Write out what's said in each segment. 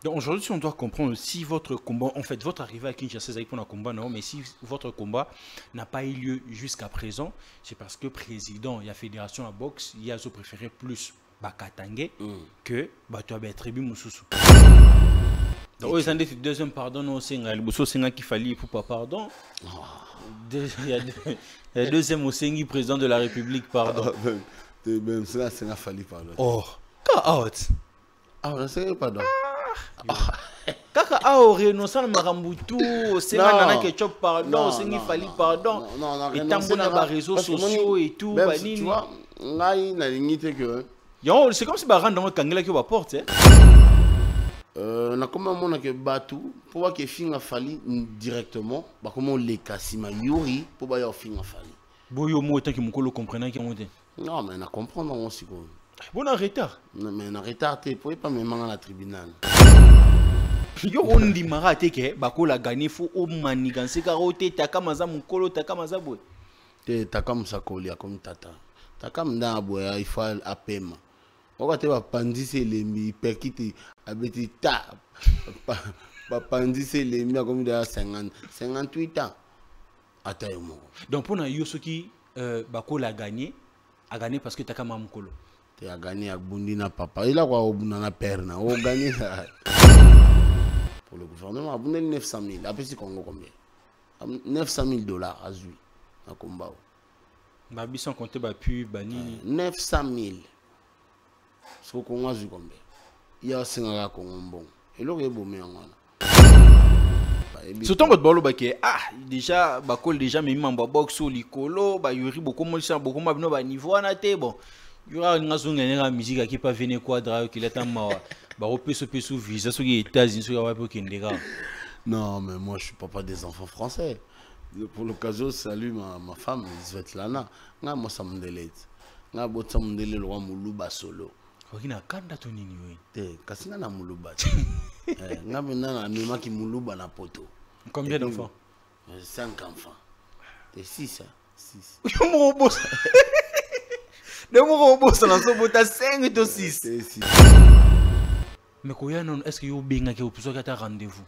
Donc aujourd'hui, si on doit comprendre si votre combat, en fait, votre arrivée à Kinshasa, c'est pour un combat, non, mais si votre combat n'a pas eu lieu jusqu'à présent, c'est parce que président, il y a fédération à boxe, il y a préféré plus Bakatangue que Batoabe Tribu Moussousou. Donc, ils ont dit deuxième pardon, non, c'est un qui fallait pour pas pardon. Il y a deuxième au Sengi, président de la République, pardon. Même ça, c'est un fallu pardon. Oh, out. Ah, on sait pardon. Kaka a renoncé à Marambutu, c'est un ketchup pardon, c'est un fallait pardon. Et tant qu'on a les réseaux sociaux et tout, tu vois, là, il y a une limite que. C'est comme si on rentre dans le Kangela qui va porter. On a comment on a que Batou pour voir que Finga Fali directement, bah comment les Kassima Yuri pour voir que Finga Fali. Boyo mo tant que mon colo comprenne qui est monté. Non mais on a comprendre on aussi quoi. Bon en retard. Non mais on a retardé pour pas même à la tribunal. Yo on dit marate que bako la gagner faut au maniganse karote takamaza mon colo takamaza boy. Te takam sakolia comme tata. Takam na boya il faut apema. On te va pandise les mi perkite abeti ta pandise les mi comme de 58 ans atayo mo. Donc pour na yo ce qui bako la gagné a gagné parce que takama mukolo. Te a gagné ak bundi na papa. Il a quoi au na perna. O gagné ça. Pour le gouvernement, a bundi 900 000. Après c'est Congo combien? 900 000 $ à Zui na combat. Ba bisan compter ba pu banini 900 000. Ce qu'on a vu combien? Il y a 5 Congo bon. Et là il est beau mais on a. Surtout votre bolo baké déjà bakol déjà même en box au likolo ba yuri beaucoup moins ça beaucoup moins ba niveau na té bon. Il y aura une raison de musique qui pas venir quadra qui est en mawa. Bah au plus sous visa sur les États-Unis sur la pour non mais moi je suis papa des enfants français. Pour l'occasion je salue ma femme Svetlana. Moi ça me délite. Nga botsa me délite le roi Muluba solo. Okina kanda to nini we. Te kasina na Muluba. Nga mena na ki Muluba na poto. Combien d'enfants? 5 enfants. T'es 6 hein? 6. Mon boss. De mon boss ça lance bota 5 et 6. Mais quoi non est-ce que yo benga ke opuso ka ta rendez-vous?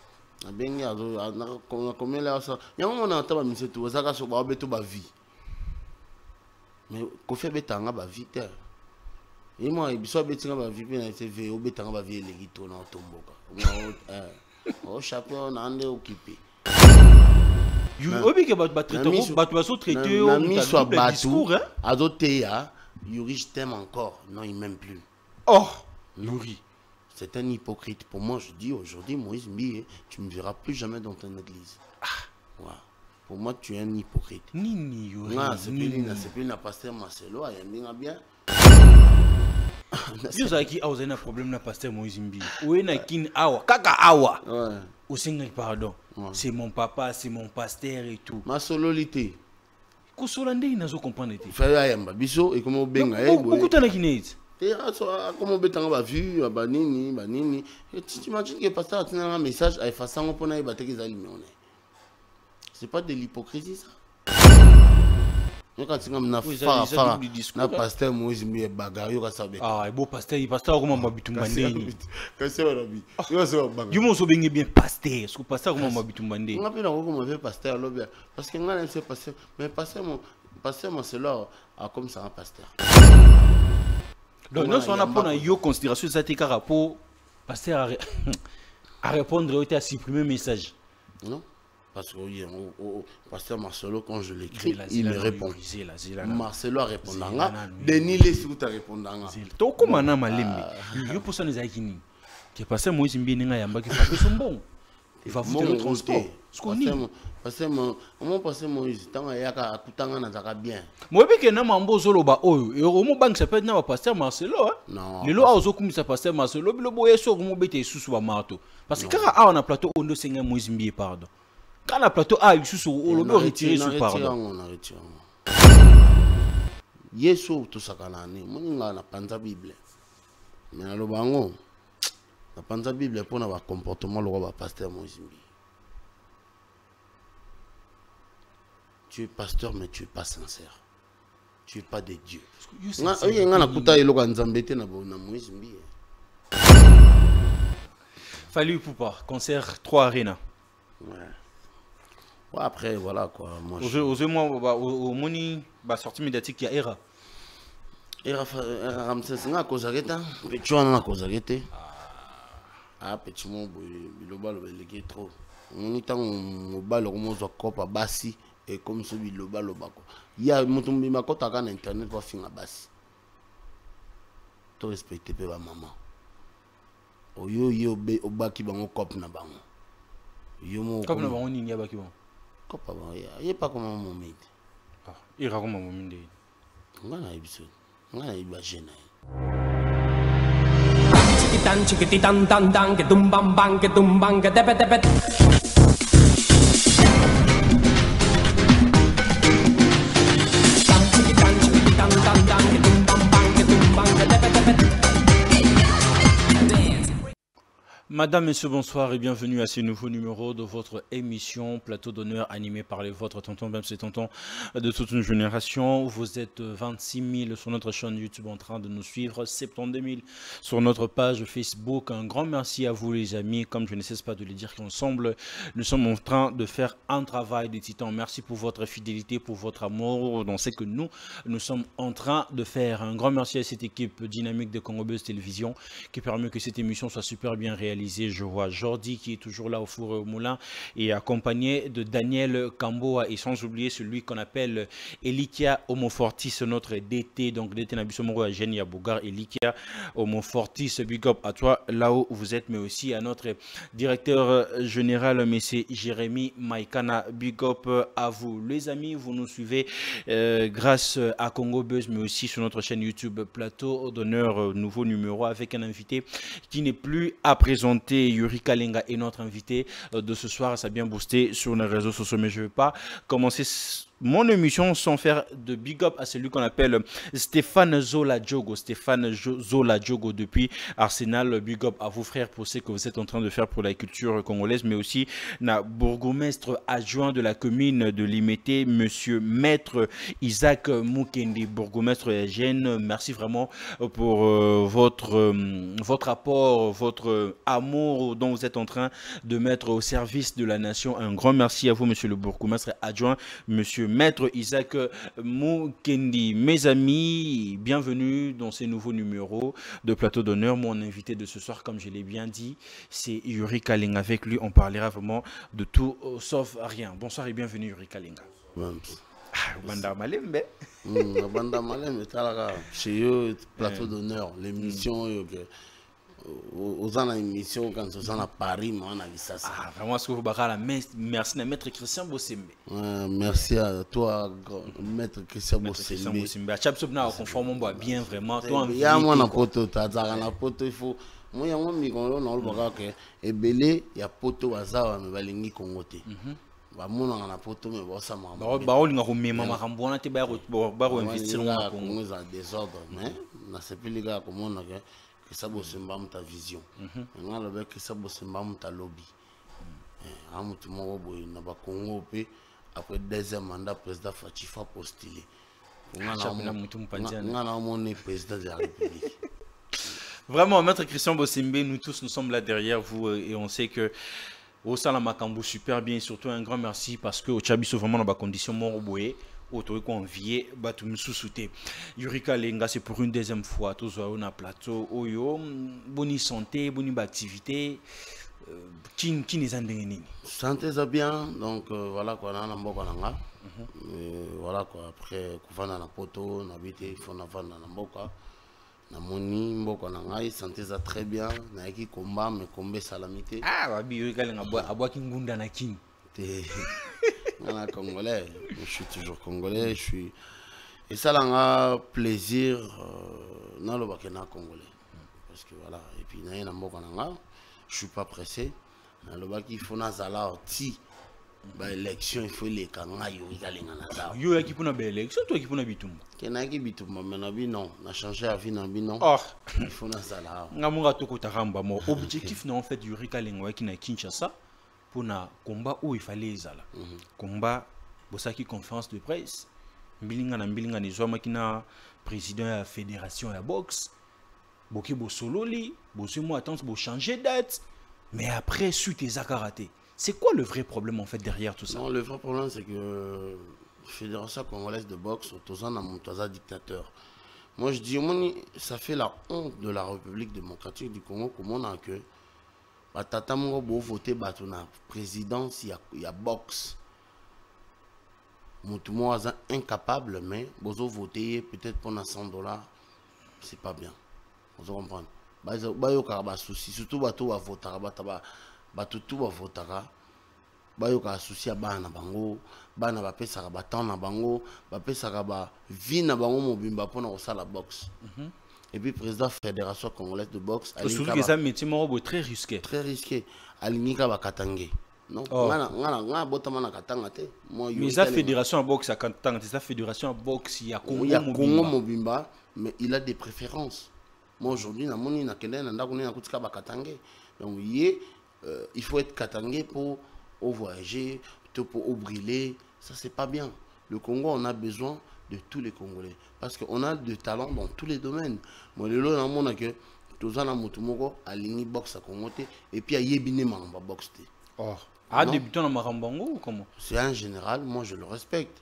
Benga na combien là ça? Yango on entend ba monsieur tout ça ka so ba beto ba vie. Mais ko fait betanga ba vie terre. Et moi il soit betinga ba vie na TV o betanga ba vie les gito na tomboka. Au chapeau na ande occupé. You obi ke ba traiter ba to so traiter au discours hein? Azoteya Yuri je t'aime encore. Non, il m'aime plus. Oh, Yuri. C'est un hypocrite. Pour moi, je dis aujourd'hui, Moïse Mbié, tu ne me verras plus jamais dans ton église. Ouais. Pour moi, tu es un hypocrite. Nini, Yuri. Non, c'est plus un pasteur Marcelo, il y a bien. Vous savez qui a un problème na pasteur Moïse Mbié. Ou est na kin awa, kaka awa. Ouais. Au Seigneur, pardon. Ouais. C'est mon papa, c'est mon pasteur et tout. Ma sololité. Kosolande il n'a pas compris. Fais ayamba biso et comment benga beaucoup de gens et comment betanga ba vu ba nini et tu imagines que pasteur a un message à effacer pour na ibate ki zali mais c'est pas de l'hypocrisie ça. Quand tu na fa na pasteur Moïse Mbié bagarre yo ka sabe beau pasteur il pasteur comment mabitumbandeni kasi rabi yo so bagarre you mo so bengi bien pasteur ce pasteur comment mabitumbandeni on appelle comment fait pasteur lobia parce que ngana c'est pasteur mais pasteur Marcelo a comme ça un pasteur donc nous on a pour yo considération ça te rapport pasteur à répondre ou à supprimer message non. Parce que pasteur Marcelo, quand je l'écris, il me répond. Marcelo a répondu. Denis les tu as répondu. Tu comment on a malembe. Yo pour ça nous a kini. Que pasteur Moïse Mbié ninga yamba qui fait son bon. Il va foutre le transport. Ce qu'on dit. Pasteur Moïse, tant ya ka kutanga na zaka bien. Moi bi ke na mambo zolo ba oyo. Et au mo bank ça peut être na pasteur Marcelo hein. Non. Le lo a ozo kumisa pasteur Marcelo, bilo boye so mo bete susu ba marto. Parce que quand on a plateau on do Seigneur Moïse Mbié pardon. Quand la plateau a eu sous on l'a retiré sous pardon. On a retiré. Yesu tout ça kanani, moninga na panza Bible. Mais na lobango na panza Bible pour na comportement le roi pasteur Moïse Mbié. Tu es pasteur mais tu es pas sincère. Tu es pas de Dieu. Nga na kuta eloko nzambe te na Moïse Mbié. Fallu Poupa, concert 3 Arena. Ouais. Ouais, après, voilà quoi. Moi, au moni, sortie médiatique, il y a Era. Era Ramsès, on a cause arrêtée. Petit on a cause arrêtée. Ah, petit mon biloba le trop. On est en bal au moins à Bassi et comme ce biloba le bas. Il y a mon tombé ma côte à internet pour finir à Bassi. Tout respecter ma maman. Oyo yo be obaki bango cop na bango. Yo mo cop na bango nini ya baki bango. Cop ba ya pas comment mon mate. Ah, ira comment mon minde. Ngana episode. Ngana iba jena. Chikitan chikititan tan tan ke dumbang bang ke dumbang ke debet debet. Chikitan chikititan tan tan ke dumbang bang ke dumbang ke debet debet. Madame, Messieurs, bonsoir et bienvenue à ce nouveau numéro de votre émission Plateau d'honneur animé par les vôtres, tonton, même ces tontons de toute une génération. Vous êtes 26 000 sur notre chaîne YouTube en train de nous suivre, 72 000 sur notre page Facebook. Un grand merci à vous les amis, comme je ne cesse pas de le dire qu'ensemble, nous sommes en train de faire un travail de titan. Merci pour votre fidélité, pour votre amour dans ce que nous sommes en train de faire. Un grand merci à cette équipe dynamique de Congo Buzz Télévision qui permet que cette émission soit super bien réalisée. Je vois Jordi qui est toujours là au four et au moulin et accompagné de Daniel Kamboa et sans oublier celui qu'on appelle Elikia Homofortis, notre DT, donc DT Nabisomoro à Genia Bougar. Elikia Homofortis, big up à toi là où vous êtes, mais aussi à notre directeur général, M. Jérémy Maïkana, big up à vous. Les amis, vous nous suivez grâce à Congo Buzz, mais aussi sur notre chaîne YouTube Plateau d'honneur, nouveau numéro avec un invité qui n'est plus à présenter. Yuri Kalenga est notre invité de ce soir. Ça a bien boosté sur les réseaux sociaux, mais je ne vais pas commencer mon émission sans faire de big up à celui qu'on appelle Stéphane Zola Diogo. Stéphane Zola Diogo depuis Arsenal. Big up à vous frères pour ce que vous êtes en train de faire pour la culture congolaise, mais aussi na bourgmestre adjoint de la commune de Limete, monsieur Maître Isaac Mukendi, bourgmestre Gênes. Merci vraiment pour votre apport, votre amour dont vous êtes en train de mettre au service de la nation. Un grand merci à vous, monsieur le bourgmestre adjoint, monsieur Maître Isaac Mukendi. Mes amis, bienvenue dans ces nouveaux numéros de Plateau d'honneur. Mon invité de ce soir, comme je l'ai bien dit, c'est Yuri Kalenga. Avec lui, on parlera vraiment de tout sauf rien. Bonsoir et bienvenue, Yuri Kalenga. Banda Malembe. Banda Malembe, chez eux, Plateau d'honneur, l'émission. Aux ans d'émission, quand ils sont à Paris, moi, on a vu ça. Ah, vraiment, ce que vous avez merci à Maître Christian Bossembe. Merci à toi, Maître Christian Bossembe. À chaque fois, on conforme bien vraiment. Il y a moi, na poto, il faut. Moi, il y a moi, et belé, il y a poto, azar, mais balingi kongote. Ba mona na poto mais bon ça m'a ba olinga ko mema makambo na te ba investir na Congo za désordre mais na c'est plus les gars comme on a que ça bosse ta vision on a le que ça bosse ta lobby amutu mo boy na ba Congo pe après deuxième mandat président Fatifa postulé on a mon président de la République. Vraiment, Maître Christian Bossembe, nous tous nous sommes là derrière vous et on sait que au Salamakambo super bien, surtout un grand merci parce que au Tchabiso vraiment dans des conditions morboé auto convié batum sous-souté. Yuri Kalenga c'est pour une deuxième fois tous on a plateau oyo bonne santé, bonne activité qui les andengeni. Santé ça bien donc voilà quoi na mboka nanga. Voilà quoi après kufana na poto na bité fona fana na mboka. Na moni mboko na ngai santé ça très bien na yaki combat mais combat salamité babi Yuri Kalenga abwa kingunda na king ngana congolais je suis toujours congolais je suis et ça langa plaisir na lo bakena congolais parce que voilà et puis na mboko na nga je suis pas pressé na lo baki fona zala ti ba élection il faut les kanga Yuri Kalenga na ta yo yaki pona ba élection toi qui pona bitumba kenaki bitumba mais na bi non na changer la vie na bi non il faut na zala ngamunga to kotaramba mo objectif na en fait Yuri Kalenga qui na Kinshasa pour na combat où il fallait zala combat bosaki conférence de presse mbilinga ni zwa makina président de la fédération de la boxe boki bo sololi bo mo attente bo changer date Mais après, suite et raté. C'est quoi le vrai problème en fait derrière tout ça? Non, le vrai problème, c'est que la Fédération congolaise de boxe, Tozan a mon dictateur. Moi, je dis, ça fait la honte de la République démocratique du Congo, comment on a que Tata Mongo bo voté batuna présidence, il y a boxe. Moutoumou est incapable, mais bozo voté peut-être pour 100 $, c'est pas bien. Vous comprenez? Bayo karaba souci, surtout bato va votera, bato tout va votera. Bayo ka souci à bana bango, bana ba pesa ba temps na bango, ba pesa ba vie na bango mobimba pour na la boxe. Et puis président fédération congolaise de boxe, surtout que ça métier très risqué. Très risqué. Alinika ba katangé. Non, ngana botama na katanga te. Mais la fédération à boxe à Katanga, c'est la fédération à boxe il y a Congo Mobimba, mais il a des préférences. Moi aujourd'hui na moni na kende na ndako na kutika ba katangé. Donc il faut être katangé pour voyager, pour briller, ça c'est pas bien. Le Congo, on a besoin de tous les Congolais parce qu'on a de talents dans tous les domaines. Moi, le lot, on a que tous en amutumoko, à l'ini boxe à Congo et puis à yébine maramba boxe. Oh, à débutant dans marambango ou comment? C'est un général, moi je le respecte.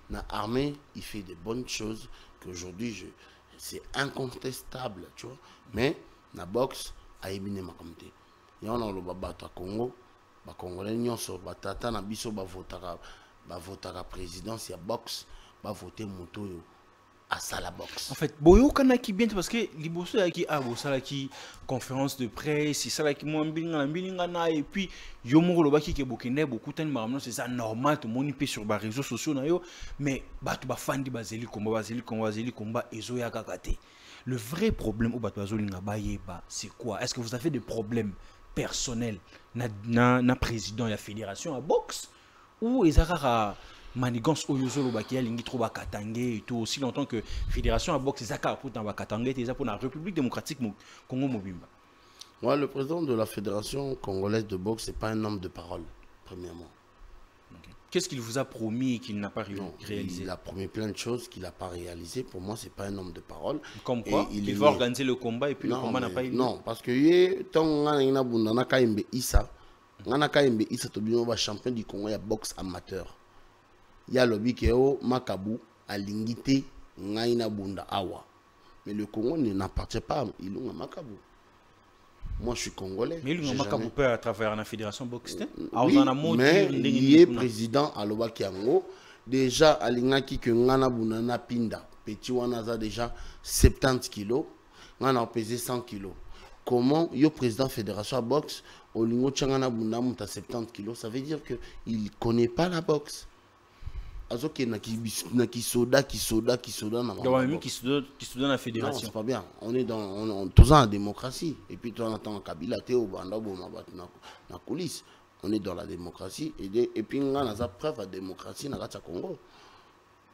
La armée, il fait de bonnes choses qu'aujourd'hui c'est incontestable, tu vois. Mais la boxe à yébine maramba. Il y en a le babato à Congo. Les Congolais nyonso batata na biso bavotaka présidence ya boxe bavoter moto yo à la boxe. En fait boyo kanaki bien parce que liboso ya ki abosala ki conférence de presse c'est ça qui moi mbilinga na et puis yo moko lobaki ke bokende beaucoup tani maramno c'est ça normal tout monde peut sur les réseaux sociaux na yo mais bato ba fandi bazeli combat ezo ya kakate. Le vrai problème au bato bazolinga bayeba c'est quoi? Est-ce que vous avez des problèmes personnel na président de la fédération à boxe ou ezaka manigance oyozolo bakia lingi trop bakatangé et tout aussi longtemps que fédération à boxe ezaka pour dans bakatangé c'est pour la République démocratique Congo Mobimba? Moi le président de la fédération congolaise de boxe c'est pas un homme de parole premièrement. Qu'est-ce qu'il vous a promis et qu'il n'a pas réalisé? Il a promis plein de choses qu'il n'a pas réalisé. Pour moi, ce n'est pas un homme de parole. Comme quoi? Il va organiser le combat et puis le combat n'a pas eu lieu. Non, parce que tant qu'on a Kaimbe Issa, champion du Congo, il y a boxe amateur. Il y a lobby qui est Makabu, à Lingité, Ngaina Bunda Awa. Mais le Congo n'appartient pas à Ilunga Makabu. Moi, je suis congolais. Mais il peut à travers la fédération boxe. Oui, mais il est président à Lobakiango. Déjà, à l'ingaki que Ngana Bunana Pinda, petit Wanaza déjà 70 kilos. Ngana a pesé 100 kilos. Comment il est président fédération boxe, au Lingo Changana Bunana à 70 kilos, ça veut dire qu'il ne connaît pas la boxe. Alors qu'il y a qui soda la fédération. C'est pas bien. On est dans tous en démocratie. Et puis on entend Kabila Théo Banda na coulisses. On est dans la démocratie et puis on a la preuve de démocratie dans le Congo.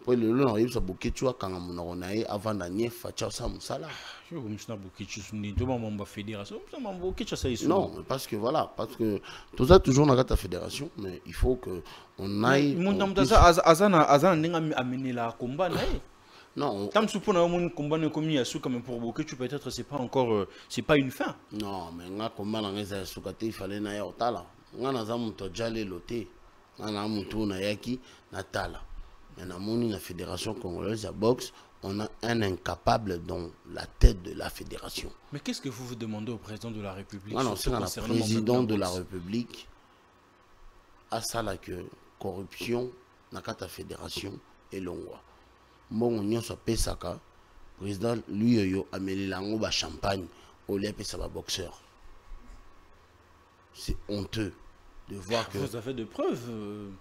Pour le long il y a beaucoup de quand on a avant d'année Facha Samsala. Non, parce que voilà, parce que tout ça toujours dans la fédération, mais il faut que on aille. Non. Tant que on combat comme il quand même pour beaucoup, tu peut-être c'est pas encore c'est pas une fin. Non, mais on combat dans les soukate il fallait na yotala. On a zamu to jale loté. On a mutu na yaki na tala. Mais dans la fédération congolaise de boxe, on a un incapable dans la tête de la fédération. Mais qu'est-ce que vous vous demandez au président de la République? Non, c'est le président de la République à ça là que corruption dans la fédération et l'ongwa. Bon, on y a Pesaka, président lui yo amélie lango ba champagne au lieu de ça boxeur. C'est honteux de voir que. Vous avez des preuves?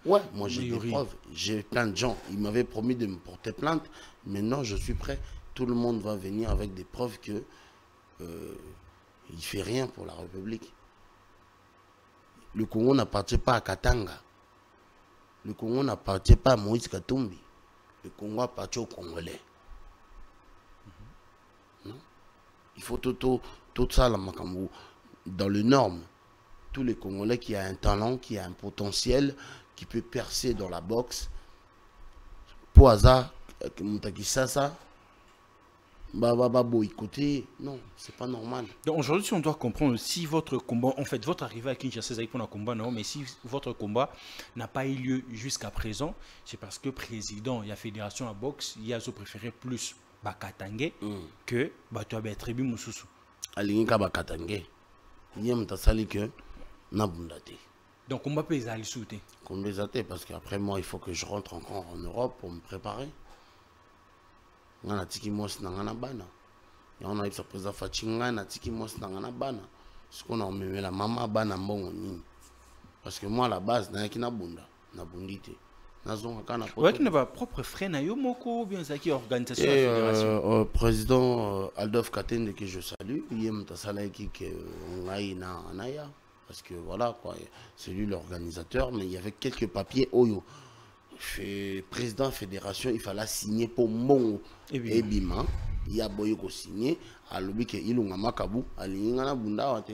Ouais, moi j'ai des preuves. J'ai plein de gens. Ils m'avaient promis de me porter plainte. Maintenant, je suis prêt. Tout le monde va venir avec des preuves que il ne fait rien pour la République. Le Congo n'appartient pas à Katanga. Le Congo n'appartient pas à Moïse Katumbi. Le Congo appartient aux Congolais. Non? Il faut tout ça la Makambu. Dans les normes, tous les Congolais qui a un talent, qui a un potentiel, qui peut percer dans la boxe. Pour hasard, Moutakisasa, boycotter. Non, c'est pas normal. Donc aujourd'hui, si on doit comprendre si votre combat, en fait, votre arrivée à Kinshasa, c'est pour un combat, non, mais si votre combat n'a pas eu lieu jusqu'à présent, c'est parce que président, il y a fédération à boxe, il y a préféré plus Bakatangue que Batoabe Tribu Moussousou. Alinga Bakatangue. Il y a un sali que Nabundate. Donc combat peut aller sauter. Comme les athées, parce qu'après moi, il faut que je rentre encore en Europe pour me préparer. On a tiki mos nangana bana. Et on a eu sa président Fachinga, na tiki mos nangana bana. Ce qu'on a emmené la maman bana mbongo ni. Parce que moi à la base, na yakina bunda, na bundite. Na zonga kana poto. Ouais, qui n'a pas propre frère na yo moko bien ça qui organisation de la fédération. Président Aldolf Katende que je salue, il y a un salaire qui on a na anaya. Parce que voilà quoi, c'est lui l'organisateur, mais il y avait quelques papiers oyo. Président fédération, il fallait signer pour mon Ebima. Il y a boyoko signé. À l'objet que Ilunga Makabu, à l'Ingana Bunda Wate.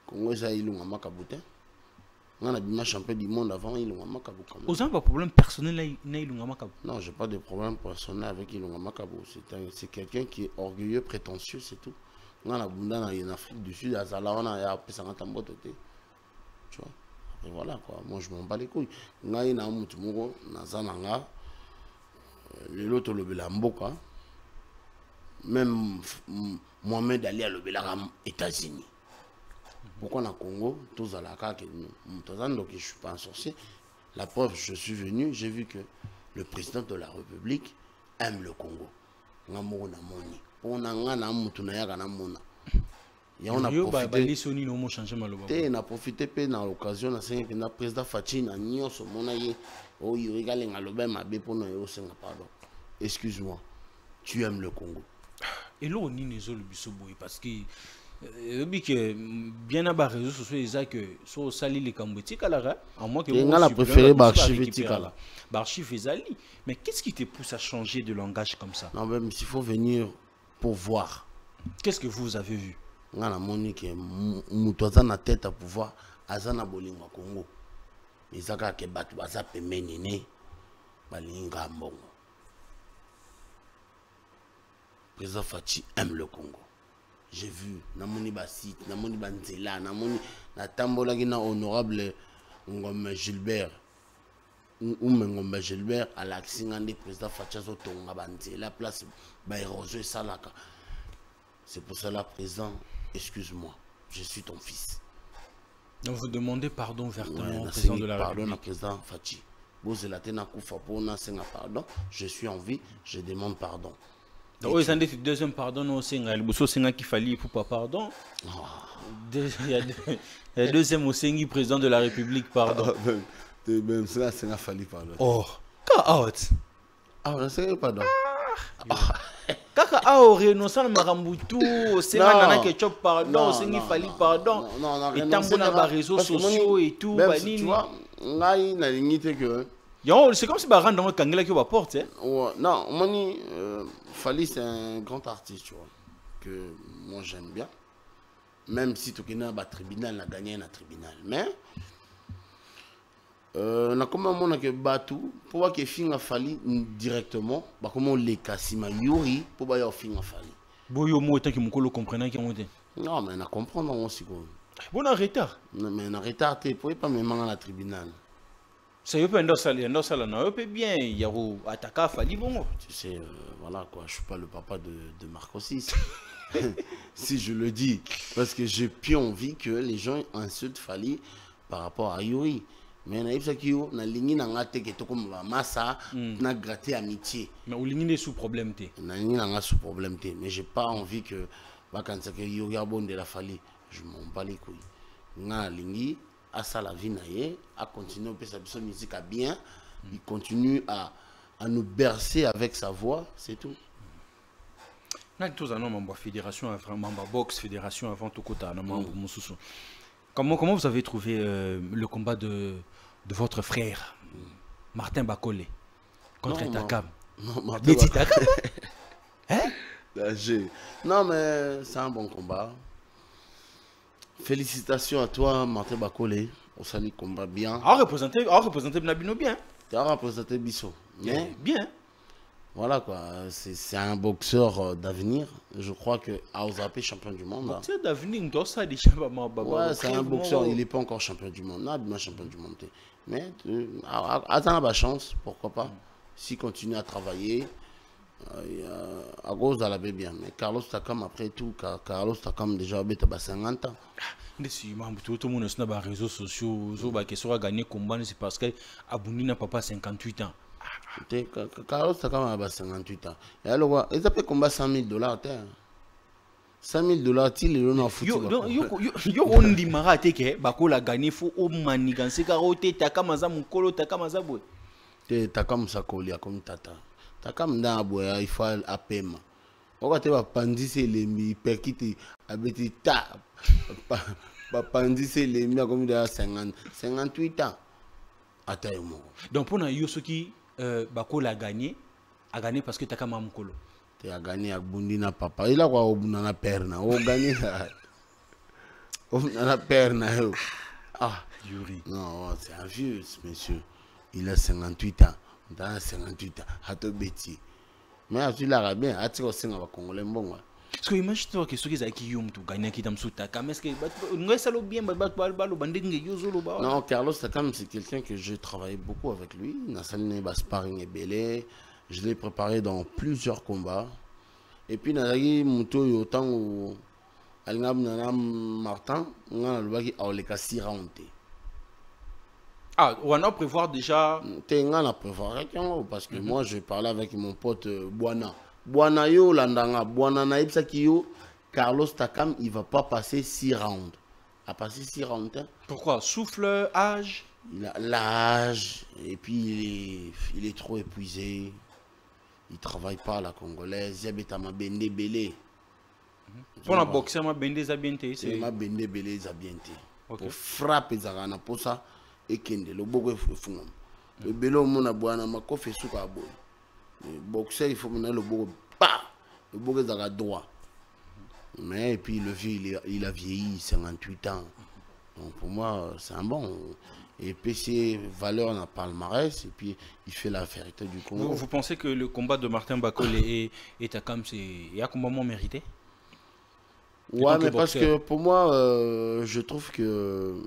Congo ça Ilunga Makabu. On a bien champion du monde avant Ilunga Makabu. Vous n'avez pas de problème personnel avec Ilunga Makabu? Non, j'ai pas de problème personnel avec Ilunga Makabu. C'est quelqu'un qui est orgueilleux, prétentieux, c'est tout. On a Bunda en Afrique du Sud, à Zala, on a appelé ça en Tambote. Tu vois? Et voilà quoi, moi je m'en bats les couilles. Ngai na mutu moko na zananga lelo to lobela mboka. Même Mohamed Ali a lobela aux États-Unis. Pourquoi na Congo tous à la carte donc je suis pas un sorcier. La preuve, je suis venu, j'ai vu que le président de la République aime le Congo. Ngamoko na moni. On a ngana mutu na yaka na mona. Et on a profité dans l'occasion de président Fachi excuse-moi, tu aimes le Congo. Et là on est parce que bien à bas réseaux sociaux que so sali les Cambodgiens là à moi que on a préféré Barchiv Ezali. Mais qu'est-ce qui te pousse à changer de langage comme ça? Non, même s'il faut venir pour voir. Qu'est-ce que vous avez vu? On a monique mutoza na tête à pouvoir azana bolingo Congo. Izaka ke batu baza pemeni ne balinga mbongo. Président Fachi aime le Congo. J'ai vu namoni basi, namoni banzela, namoni na tambola gina honorable Ngombe Gilbert. Ngombe Gilbert à l'accingande président Fachi zo tonga banzela place ba érosion salaka. C'est pour cela président, excuse-moi, je suis ton fils. Donc vous demandez pardon vertement au président de la République. Pardon au président Fachi. Pardon, je suis en vie, je demande pardon. Donc vous avez deuxième pardon, non, c'est un qui fallait pour pas pardon. Il y a deuxième aussi président de la République, pardon. Même ça, c'est un fallait pardon. Oh, car out. Ah, c'est pardon. Kaka aore no sana marambutu senga nana ketchup pardon sengi fali pardon et tambo na ba réseaux sociaux et tout ba nini tu vois ngai na limite que c'est comme si ba rendre dans kangela qui va porte hein. Non moni Fali c'est un grand artiste tu vois que moi j'aime bien même si tu connais ba tribunal na gagné na tribunal mais na comment on a que batu pour voir que finga Fali directement bah comment les kasima yuri pour ba yo finga Fali boyo mo tant que mukolo comprendre qui monte non mais na comprendre on aussi quoi bon en retard mais en retard tu peux pas même à la tribunal ça y peut ndo sala na yo peut bien y a attaquer Fali bon tu sais voilà quoi je suis pas le papa de Marco 6 si je le dis parce que j'ai plus envie que les gens insultent Fali par rapport à Yuri. Mais na yebisa kiyo na lingi na ngate ke to comme massa na gratter amitié. Mais ou lingi sous problème té. Na lingi na sous problème té, mais j'ai pas envie que vacances que yo ya bon de la Fali, je m'en bats les couilles. Na lingi à ça la vie na yé, à continuer à faire sa musique à bien, il continue à nous bercer avec sa voix, c'est tout. Na tous un membre fédération membre boxe fédération avant tout kota na membre mususu. Comment vous avez trouvé le combat de votre frère, Martin Bakole, contre Takam? Non, Martin Bakole. Hein? Non, mais c'est un bon combat. Félicitations à toi, Martin Bakole. On s'en combat bien. On représenté Nabino bien. Tu as représenté Bisso. Mais bien. Voilà quoi, c'est un boxeur d'avenir. Je crois que Aouzapé champion du monde. C'est d'avenir, on doit ça déjà. Ouais, c'est un boxeur, il n'est pas encore champion du monde. Non, champion du monde. Mais attends la chance, pourquoi pas. S'il continue à travailler, à cause de la bien. Mais Carlos Takam, après tout, Carlos Takam déjà a 50 ans. Tout le monde sur les réseaux sociaux, qui sera gagné combat, c'est parce que Aboundi n'a pas 58 ans. Carlos Takam a 58 ans. Et alors, ils appellent combat 100 000 $. 100 000 $, il est là yo on dit marate ke bakola gagné fo o maniganse ka rote takamaza mukolo takamaza boy te takam sakoli comme tata takam nda boya il faut apema okate ba pandise lembi perkite abeti ta ba pandise lembi comme de 58 ans atayo mo donc pour na yo soki bakola gagné a gagné parce que takama mukolo a gagné à Bundina papa. Il a quoi au Bundana perna. Au gagné au Bundana perna. Ah, Yuri. Non, c'est un vieux monsieur. Il a 58 ans. Dans 58 ans. À te bêtis. Mais à tu l'as bien. À tu aussi on va congolais bon. Parce que imagine-toi que ceux qui ont yom tu gagner qui t'amsuta. Comme est-ce que nous salo bien balo bandingue yozolo ba. Non, Carlos Takam c'est quelqu'un que j'ai travaillé beaucoup avec lui. Nassal ba sparring et belé. Je l'ai préparé dans plusieurs combats. Et puis, Nazaki Mouto Yotan ou Alingam Nana Martin, on a le a les 6 rounds. Ah, on a prévoir déjà. On a prévoir parce que moi, je parlais avec mon pote Buana. Buana yo landanga, Buana naïbsa kiyo, Carlos Takam, il va pas passer 6 rounds. A passer 6 rounds. Hein. Pourquoi? Souffle, âge? Il a l'âge, et puis il est trop épuisé. Il ne travaille pas à la congolaise. Il y a ma bende belé. Pour la boxe, ma bende zabiente. C'est ma bende belé zabiente. Pour frapper Zagana pour ça et kende le bogo fungam. Le belo mona boana ma kofe suka boy. Le boxeur il faut mener le bogo pa le bogo zaga droit. Mais et puis le vieux il a vieilli 58 ans. Donc pour moi c'est un bon. Et PC valeur dans le palmarès, et puis il fait la vérité du Congo. Vous pensez que le combat de Martin Bakole et Takam, c'est un combat moins mérité? Ouais, mais parce que pour moi, je trouve que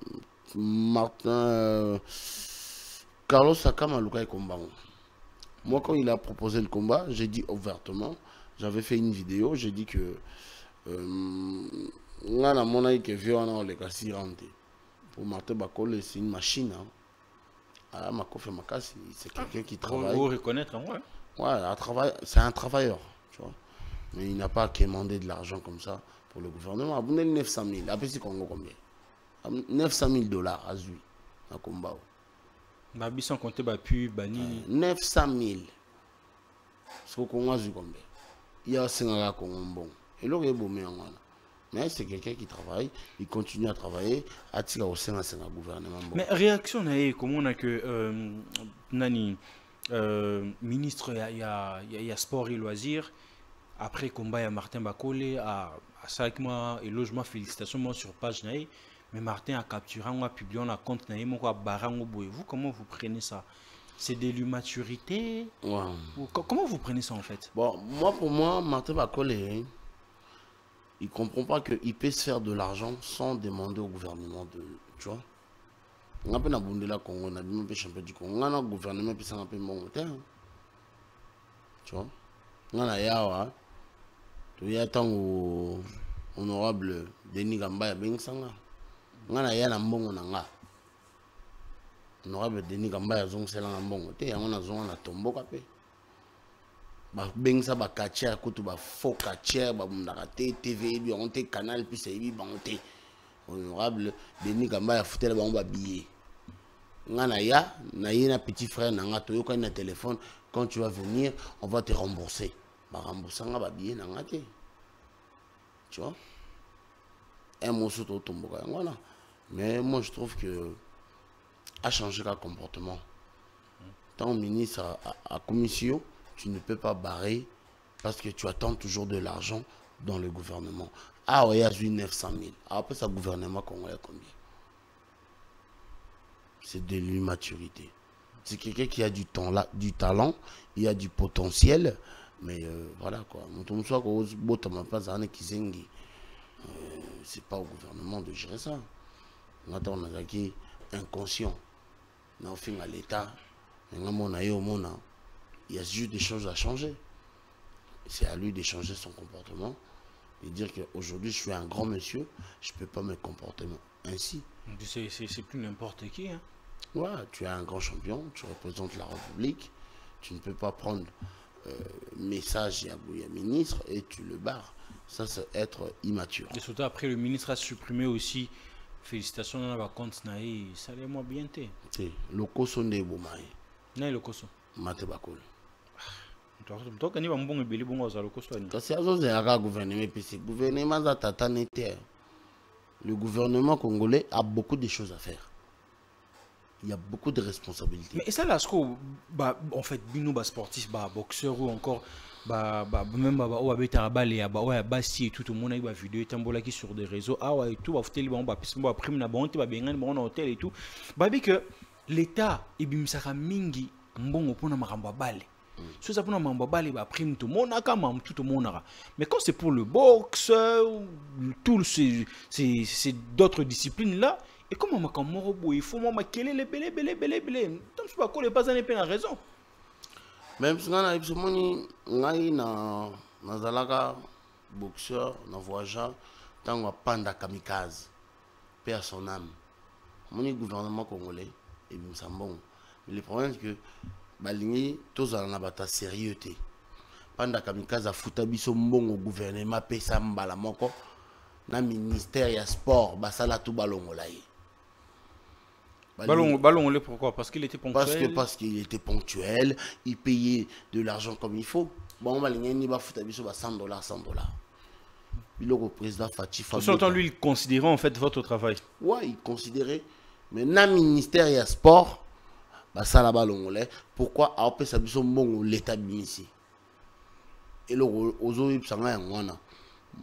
Martin... Carlos Takam a le combat. Moi, quand il a proposé le combat, j'ai dit ouvertement, j'avais fait une vidéo, j'ai dit que... on a mon avis que vieux on a les cas pour Martin Bakole, c'est une machine. Hein. Ah, c'est quelqu'un qui travaille. Vous reconnaître, ouais. Ouais, c'est un travailleur. Tu vois. Mais il n'a pas quémandé de l'argent comme ça pour le gouvernement. Abonnez 900 000. Après, c'est Congo combien? 900 000 $ à Zui, à combat. Sans compter Bapu, Bani. 900 000. C'est au Congo, Zui combien? Il y a 5 Congo bon. Et là, il y a bon. Mais c'est quelqu'un qui travaille, il continue à travailler, à tirer au sein de gouvernement. Bon. Mais réaction, comment on a que Nani, ministre, il y a sport et loisirs, après combat, il y a Martin Bakole, à 5 mois et logement, félicitations, moi sur page, mais Martin a capturé, on a publié, on a compte, vous, comment vous prenez ça? C'est de l'immaturité? Ouais. Comment vous prenez ça en fait? Bon, pour moi, Martin Bakole, il ne comprend pas qu'il peut se faire de l'argent sans demander au gouvernement de... Tu vois. On a peu d'abondé la Congo, on a bien peu champion du Congo. On a un gouvernement qui s'en appelle bon terme. Tu vois. On a yawa. Tu y a tant au honorable Denis Gambaya Bengsanga. On a ya na mbongo nanga. Honorable Denis Gambaya zong sela na mbongo. Te on a zong na tombo kapé. Ba bengsa ba kacher kutu ba faux kacher ba mundaka TV bi on te canal puis c'est bi banté honorable Denis Gamba ya fouté ba on ba billet ngana ya na yina petit frère nanga to yoka na téléphone quand tu vas venir on va te rembourser ba rembourser nga ba billet nanga te tu vois un mot sur ton tombo ngana mais moi je trouve que a changé le comportement tant ministre à commission. Tu ne peux pas barrer parce que tu attends toujours de l'argent dans le gouvernement. Ah, il y a 900 000. Après, ça, gouvernement congolais combien? C'est de l'immaturité. C'est quelqu'un qui a du talent, il a du potentiel, mais voilà quoi. C'est pas au gouvernement de gérer ça. On a inconscient. On fait à l'État. Il y a juste des choses à changer. C'est à lui de changer son comportement et dire qu'aujourd'hui je suis un grand monsieur, je ne peux pas me comporter ainsi. C'est plus n'importe qui. Hein. Ouais, tu es un grand champion, tu représentes la République, tu ne peux pas prendre message à ministre et tu le barres. Ça, c'est être immature. Et surtout après, le ministre a supprimé aussi. Félicitations dans la compte, ça allait moins bien. Le coso de Boumaï. Non, le coso. Mate Bakol. Le gouvernement congolais a beaucoup de choses à faire. Il y a beaucoup de responsabilités. Mais ça, là, en fait, bino sportif, boxeur ou encore, même si tout le monde a une vidéo qui sur des réseaux, et tout, hôtel et tout, que l'État est bimsaka mingi mbongo pona makambo bale. So ça pour makambo bale ba prime tout monaka mam tout monaka. Mais quand c'est pour le boxe, tout c'est d'autres disciplines là, et comment makambo robo il faut moi quel les belé. Tant je pas qu'on pas en peine raison. Même si on a eu ngai na zalaka boxeur na voyageur tant panda kamikaze paix à son âme. Mon gouvernement congolais et bon. Mais le problème c'est que balingi tous en abata sérieux té. Panda kamikaze a fouta biso mbongo gouvernement pesa mbala moko na ministère ya sport basala tout balongola ye. Ballon, pourquoi? Parce qu'il était ponctuel. Parce qu'il était ponctuel, il payait de l'argent comme il faut. Bon, balingi ba fouta biso ba $100. Le président Fati Fabien. Lui, il considérait en fait votre travail. Ouais, il considérait. Mais dans le ministère et sport, ça là-bas, pourquoi après ça besoin bon l'État ici. Et le ozo sanga ngwana.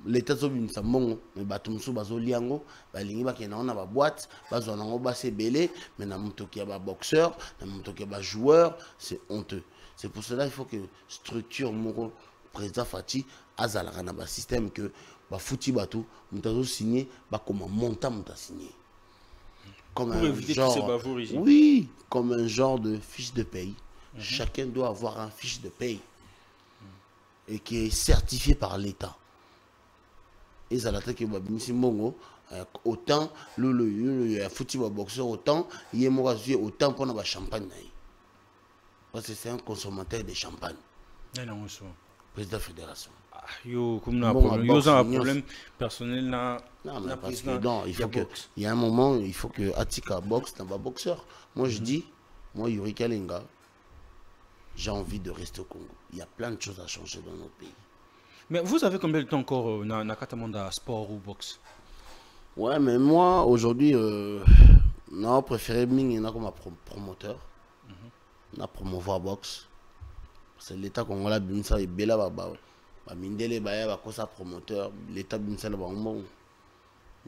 L'État zo bimisa bon mais batumsu bazo liango, balingi ba kena na ba boîte, bazo nango ba se belé, mais na mutoki ba boxeur, na mutoki ba joueur, c'est honteux. C'est pour cela il faut que structure mon président Fati azala na ba système que ba fouti batou, mutazo signé ba comme montant muta signé. Comme pour éviter genre, tous ces bavoures ici. Oui, comme un genre de fiche de paye. Chacun doit avoir un fiche de paye et qui est certifié par l'État. Et ça l'a que autant le football boxeur autant il est autant pour le champagne parce que c'est un consommateur de champagne. Non, président de la fédération. Yo comme un problème personnel là. Non, mais parce que non, il y a un moment il faut que Atika boxe dans boxeur. Moi je dis, moi Yuri Kalenga, j'ai envie de rester au Congo. Il y a plein de choses à changer dans notre pays. Mais vous avez combien de temps encore dans Katamanda sport ou boxe? Ouais, mais moi aujourd'hui non préféré Ming comme promoteur. On a promouvoir boxe. C'est l'État congolais bimsa et bela baba. Mindele baya ba kosa promoteur, l'État bimsa la bon.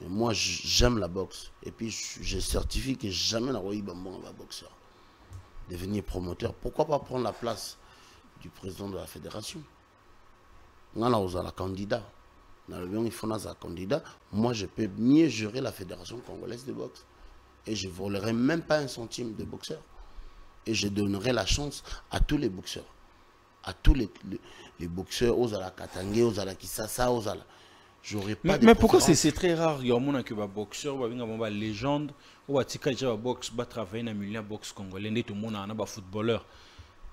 Mais moi j'aime la boxe et puis je certifie que jamais n'aurai eu bon boxeur. Devenir promoteur, pourquoi pas prendre la place du président de la fédération? On a la candidat. Il faut un candidat. Moi je peux mieux gérer la fédération congolaise de boxe et je ne volerai même pas un centime de boxeur. Et je donnerai la chance à tous les boxeurs. À tous les boxeurs, aux ala Katangé, aux ala Kisasa, aux ala. J'aurais pas de mais pourquoi c'est très rare? Il y a un monde qui va boxeur, ou une légende, ou à tika déjà boxe, va travailler dans le milieu boxe congolais, tout le monde a un footballeur.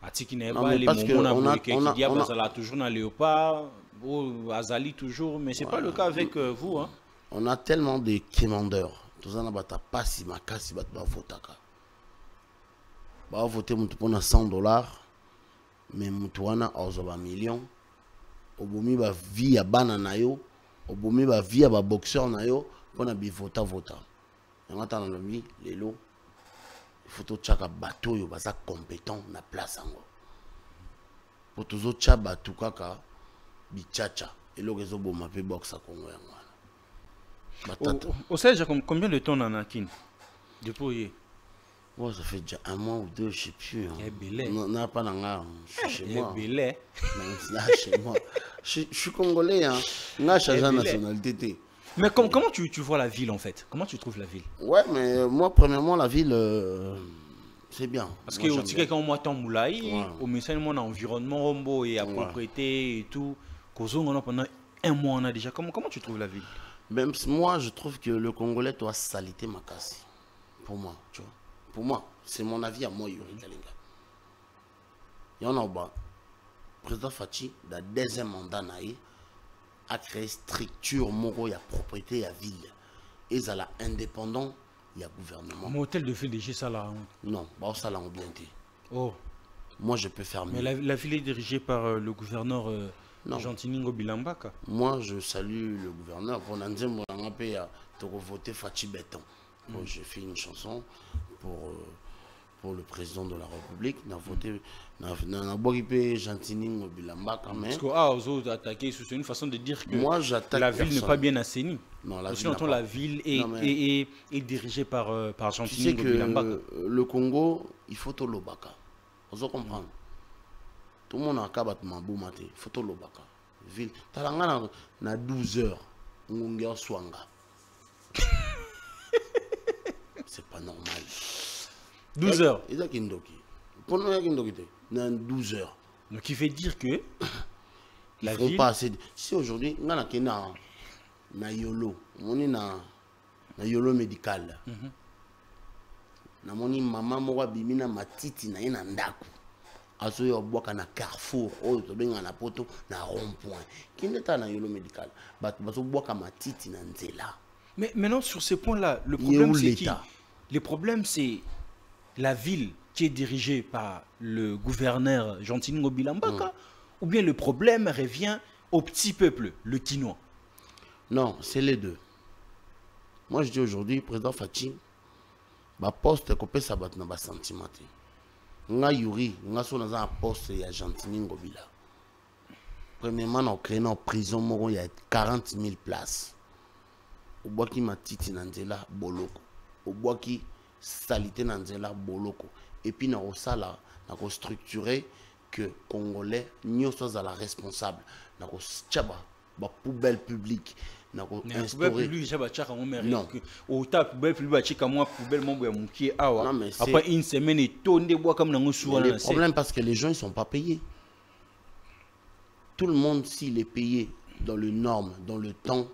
À tika n'est pas les moments qui dit à toujours dans léopard, ou Azali toujours, mais c'est pas le cas avec vous. Hein. On a tellement de commandeurs. Tout ça n'a pas si ma casse, va votaka. Va voter pour $100. Mais mutuana a 1 million. Obomi ba vie ya bana na yo, obomi ba vie ya ba boxeur na yo, pona bi vota. Ngata na lobi lelo. Il faut to chaka bato yo baza compétent na place ango. Pour tozo cha bato kaka bi chacha et le réseau boma pe boxe à Congo ngwana. Au Sahel, combien de temps en a kin depuis? Oh, ça fait déjà un mois ou deux, je sais plus. Hein. Non, pas dans la... chez moi. Là, chez moi. Je suis congolais, hein. Là, j'ai la nationalité. Mais comment tu vois la ville, en fait? Comment tu trouves la ville? Ouais, mais moi, premièrement, la ville, c'est bien. Parce que au Tika, quand moi, t'en moulay, au message, mon environnement, rombo et à propriété et tout, pendant un mois, on a déjà. Comment tu trouves la ville? Même moi, je trouve que le Congolais doit saliter ma casse. Pour moi, tu vois. Pour moi, c'est mon avis à moi, Yuri Kalinga. Il y en a bas. Président Fachi, dans le deuxième mandat, a créé structure, moro, il y a propriété, il y a ville. Et ils sont indépendants, il y a gouvernement. Mon hôtel de ville, déjà ça là. Non, bah, ça l'a bien dit. Oh. Moi, je peux faire mieux. Mais la ville est dirigée par le gouverneur Jantiningo Bilambaka. Moi, je salue le gouverneur. Pour Nanzé, moi, je voter Fachi Béton. J'ai fait une chanson pour le président de la République. On a voté Jantiningo Bilambaka. Parce que aux autres attaquer, c'est une façon de dire que moi, la ville n'est pas bien assainie. Non, la ville la ville est dirigée par Jantiningo Bilambaka. Le Congo, il faut tout le baka. Vous comprenez? Tout le monde a kabat maboumate, il faut tout le baka. Ville, talanga na 12 heures, on a swanga. C'est pas normal. 12 heures. Il y a kindoki. Pour nous, il y a kindoki. 12 heures. Donc il fait dire que la ville pas assez. Si aujourd'hui, on a na yolo, on est na yolo médical. Na moni maman mo bimina matiti na ina ndaku. Azo yo boka na Carrefour, o to benga na poto na rond-point. Kineta na yolo médical. Bazo boka matiti na nzela. Mais maintenant sur ce point-là, le problème c'est qui? Le problème c'est la ville qui est dirigée par le gouverneur Jantiningo Bilambaka, ou bien le problème revient au petit peuple, le Kinois? Non, c'est les deux. Moi je dis aujourd'hui, président Fachi, ba poste kopé sabat na ba sentiment. Nga Yuri, nga so na poste ya Jantiningo Bila. Premièrement, on crée une prison, il y a 40 000 places. Au bois qui matiti nanzela boloko. Au bois qui salité nanzela boloko. Et puis na osala na ko structurer que Congolais n'y soit la responsable. Na ko tchaba ba poubelle publique. Na ko instaurer publique jaba tchaka on mérite. Non. Au ta poubelle publique tchika moi poubelle mon boya mouki awa. Après une semaine et tonde bois comme na ngoussou. Le problème parce que les gens ils sont pas payés. Tout le monde s'il est payé dans le norme, dans le temps,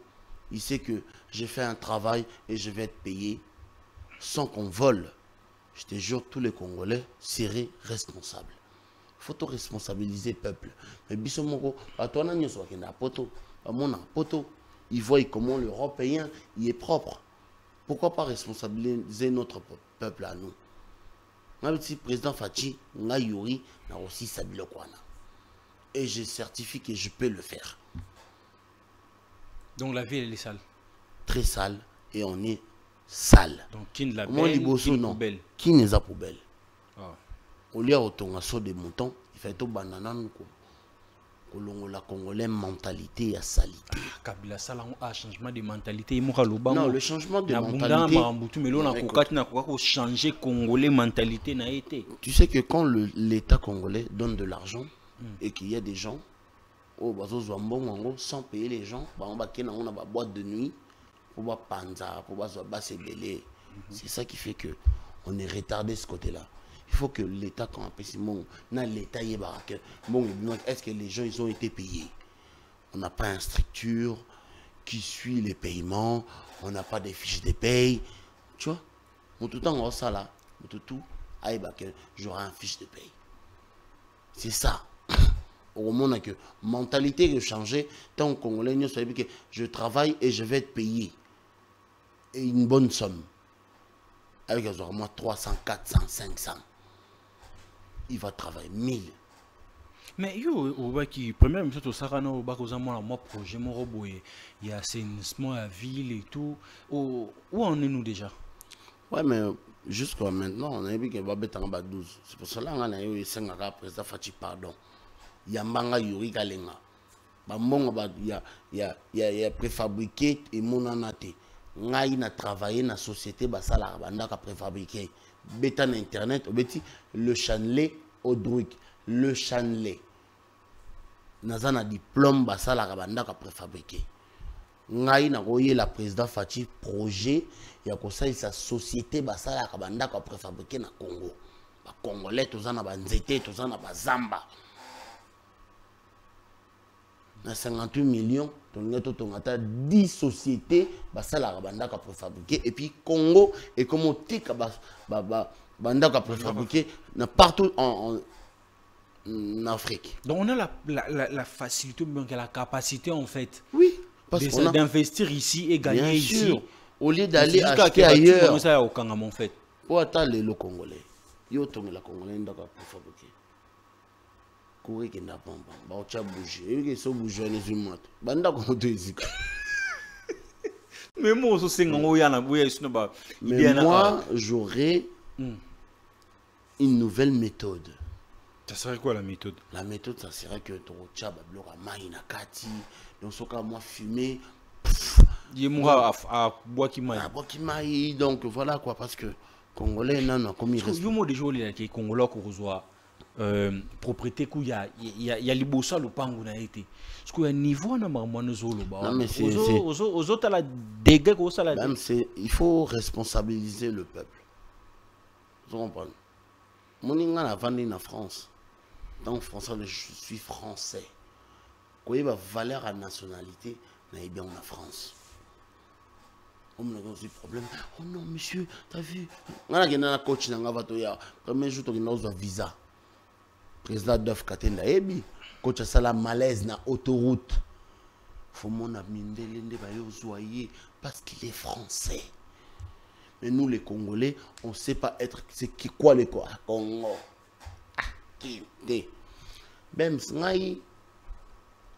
il sait que j'ai fait un travail et je vais être payé sans qu'on vole. Je te jure, tous les Congolais seraient responsables. Il faut tout responsabiliser le peuple. Mais Bissomoko, à toi, il voit comment l'Européen il est propre. Pourquoi pas responsabiliser notre peuple à nous? Le président Fachi, Yuri, n'a aussi sabi le Kwana. Et je certifie que je peux le faire. Donc la ville elle est sale. Très sale et on est sale. Donc qui ne la belle, qui ne poubelle. Qui n'est pas poubelle. Au lieu de saut de mouton, il fait tout banana la Congolais mentalité à salité. Kabila sala a changement de mentalité. Non, le changement de mentalité. Mais là on a changer Congolais mentalité n'a été. Tu sais que quand l'État congolais donne de l'argent et qu'il y a des gens sans payer les gens, on a une boîte de nuit pour panza, pour c'est ça qui fait que on est retardé ce côté-là. Il faut que l'État quand l'État est-ce que les gens ils ont été payés? On n'a pas une structure qui suit les paiements, on n'a pas des fiches de paye, tu vois. Tout le temps on ça là, tout j'aurai un fiche de paye. C'est ça. Au moment que mentalité de changer, tant que Congolais que je travaille et je vais être payé et une bonne somme avec moi 300, 400, 500. Il va travailler 1000. Mais qui première chose au Sarano au Bakozamo moi projet mon robot il y a assainissement à ville et tout où en est nous déjà? Ouais mais jusqu'à maintenant on a vu que va être en bas 12. C'est pour cela qu'on a eu 5 président Fachi pardon. Yambanga Yuri Kalenga. Il y a préfabriqué et mon anaté. ngai na travailler na société basala bandaka préfabriqué beta na internet obeti le Chanelé Audruc le Chanelé naza na diplôme basala bandaka préfabriqué ngai na koye la président Fati projet ya kosalisa société basala bandaka préfabriqué na Congo ba congolais tozana banzete tozana bazamba na 58 millions, on a 10 sociétés, basala bandaka préfabriqué et puis Congo et comme on tika bandaka préfabriqué partout en Afrique. Donc on a la facilité, la capacité en fait. Oui, parce qu'on d'investir ici et gagner bien ici. Sûr, au lieu d'aller acheter ailleurs. Ça au Kangam en fait. Pour attendre le Congolais, yo tonga la Congolais ndaka préfabriqué. Mais moi j'aurais une nouvelle méthode. Ça serait quoi la méthode? La méthode, ça serait que tu moi fumer. Donc voilà quoi, parce que Congolais n'en a commis. Propriété qu'il y a les bossa le pango na été parce qu'il y a niveau na marmane zolo ba aux autres la dégâts au salaire même c'est il faut responsabiliser le peuple vous comprenez moninga na vandi na France donc français je suis français quoi il va valeur à nationalité na bien en France on a aussi problème oh non monsieur t'as vu on a gagné na coach na ngavato ya premier jour tu as visa président Dov Katenda ebi coach a sala malaise na autoroute faut mon amindele nde ba yo zoyer parce qu'il est français mais nous les Congolais on sait pas être c'est quoi le Congo qui même ngai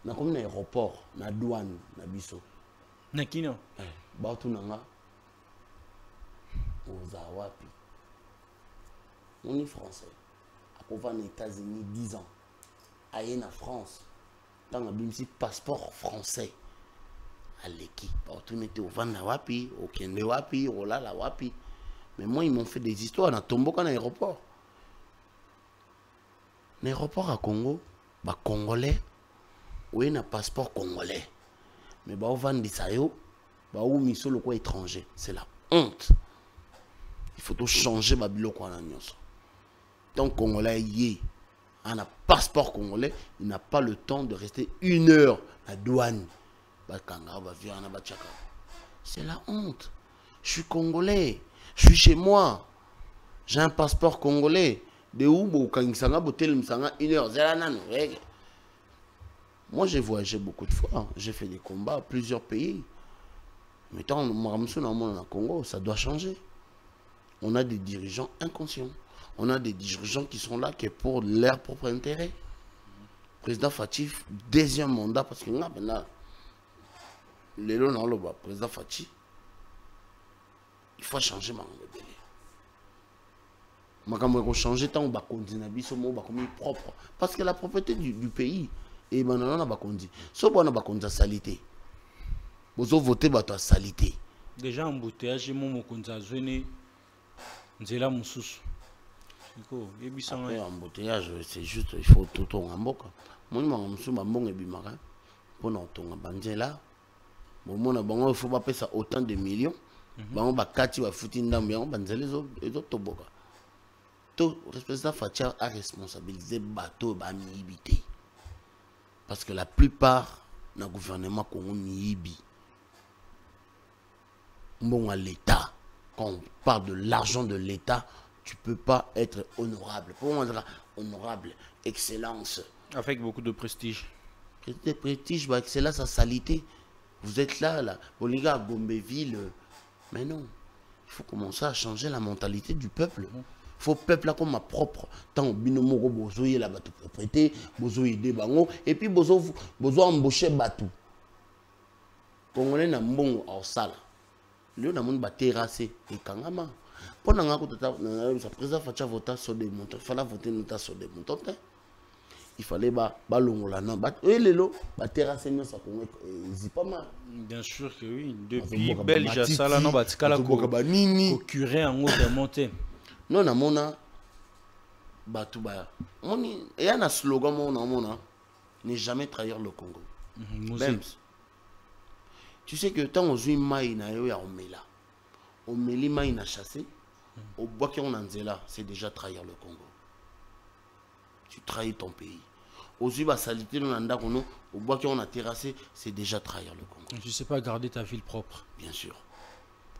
na comme na aéroport na douane na biso na kino ba tu nanga oza wapi on est français aux États-Unis 10 ans, ailleurs en France, dans le passeport français, à l'équipe, on était au Vanda Wapi, au Kende Wapi, au Lala Wapi. Mais moi, ils m'ont fait des histoires dans Tomboka, dans l'aéroport. L'aéroport à Congo, bah Congolais, oui, un passeport congolais. Mais bah au Vanda Sayo, bah où miso le quoi étranger, c'est la honte. Il faut tout changer, bah bilo quoi la nyos. Donc Congolais y a un passeport congolais, il n'a pas le temps de rester 1 heure à la douane. C'est la honte. Je suis congolais, je suis chez moi, j'ai un passeport congolais. De où moi j'ai voyagé beaucoup de fois, j'ai fait des combats à plusieurs pays. Mais tant que Congo, ça doit changer. On a des dirigeants inconscients. On a des dirigeants qui sont là que pour leur propre intérêt. Président Fati, deuxième mandat, parce que là, le président Fati, il faut changer ma il faut changer tant qu'on continue propre. Parce que la propriété du pays, et maintenant on a dit, sauf qu'on a dit salité. Vous avez voté pour la salité. Déjà, embouteillage, mon konzazone, nzela mususu. Après, embouteillage, c'est juste, il faut tout en mboka. Moi, je suis un bimara. Pour nous, là. Il faut pas payer autant de millions. Bon, bah, Kati va foutre une dame, les autres boka. Tout responsable Fatia a responsabilisé bateau et miibité. Parce que la plupart du gouvernement Congo miibi. Bon, à l'État, quand on parle de l'argent de l'État, tu ne peux pas être honorable. Pour moi, honorable, excellence. Avec beaucoup de prestige. Prestige, excellence, sa salité. Vous êtes là, les gars, Gombéville. Mais non, il faut commencer à changer la mentalité du peuple. Il faut que le peuple comme ma propre. Tant binomoro bozoye la bateau propriété, bozoye des bango, et puis bozo embaucher bateau. Congolais n'a bon en salle. Le n'a pas terrassé et kangama. Pendant que le président Fatia voté sur des montants, il fallait voter sur des montants. il fallait balongola non et lelo terrasser non ça Congo pas mal. Bien sûr que oui. Depuis Belge ça là non batikala ko curé en haut de monter. Non na mona batu ba. Moni et y a un slogan mona ne jamais trahir le Congo. Même tu sais que tant on joue maï na yo ya omela. Omeli maï na chassé. Au bois qu'on en là, c'est déjà trahir le Congo. Tu trahis ton pays. Aux yeux salité au bois qu'on a terrassé, c'est déjà trahir le Congo. Tu sais pas garder ta ville propre. Bien sûr.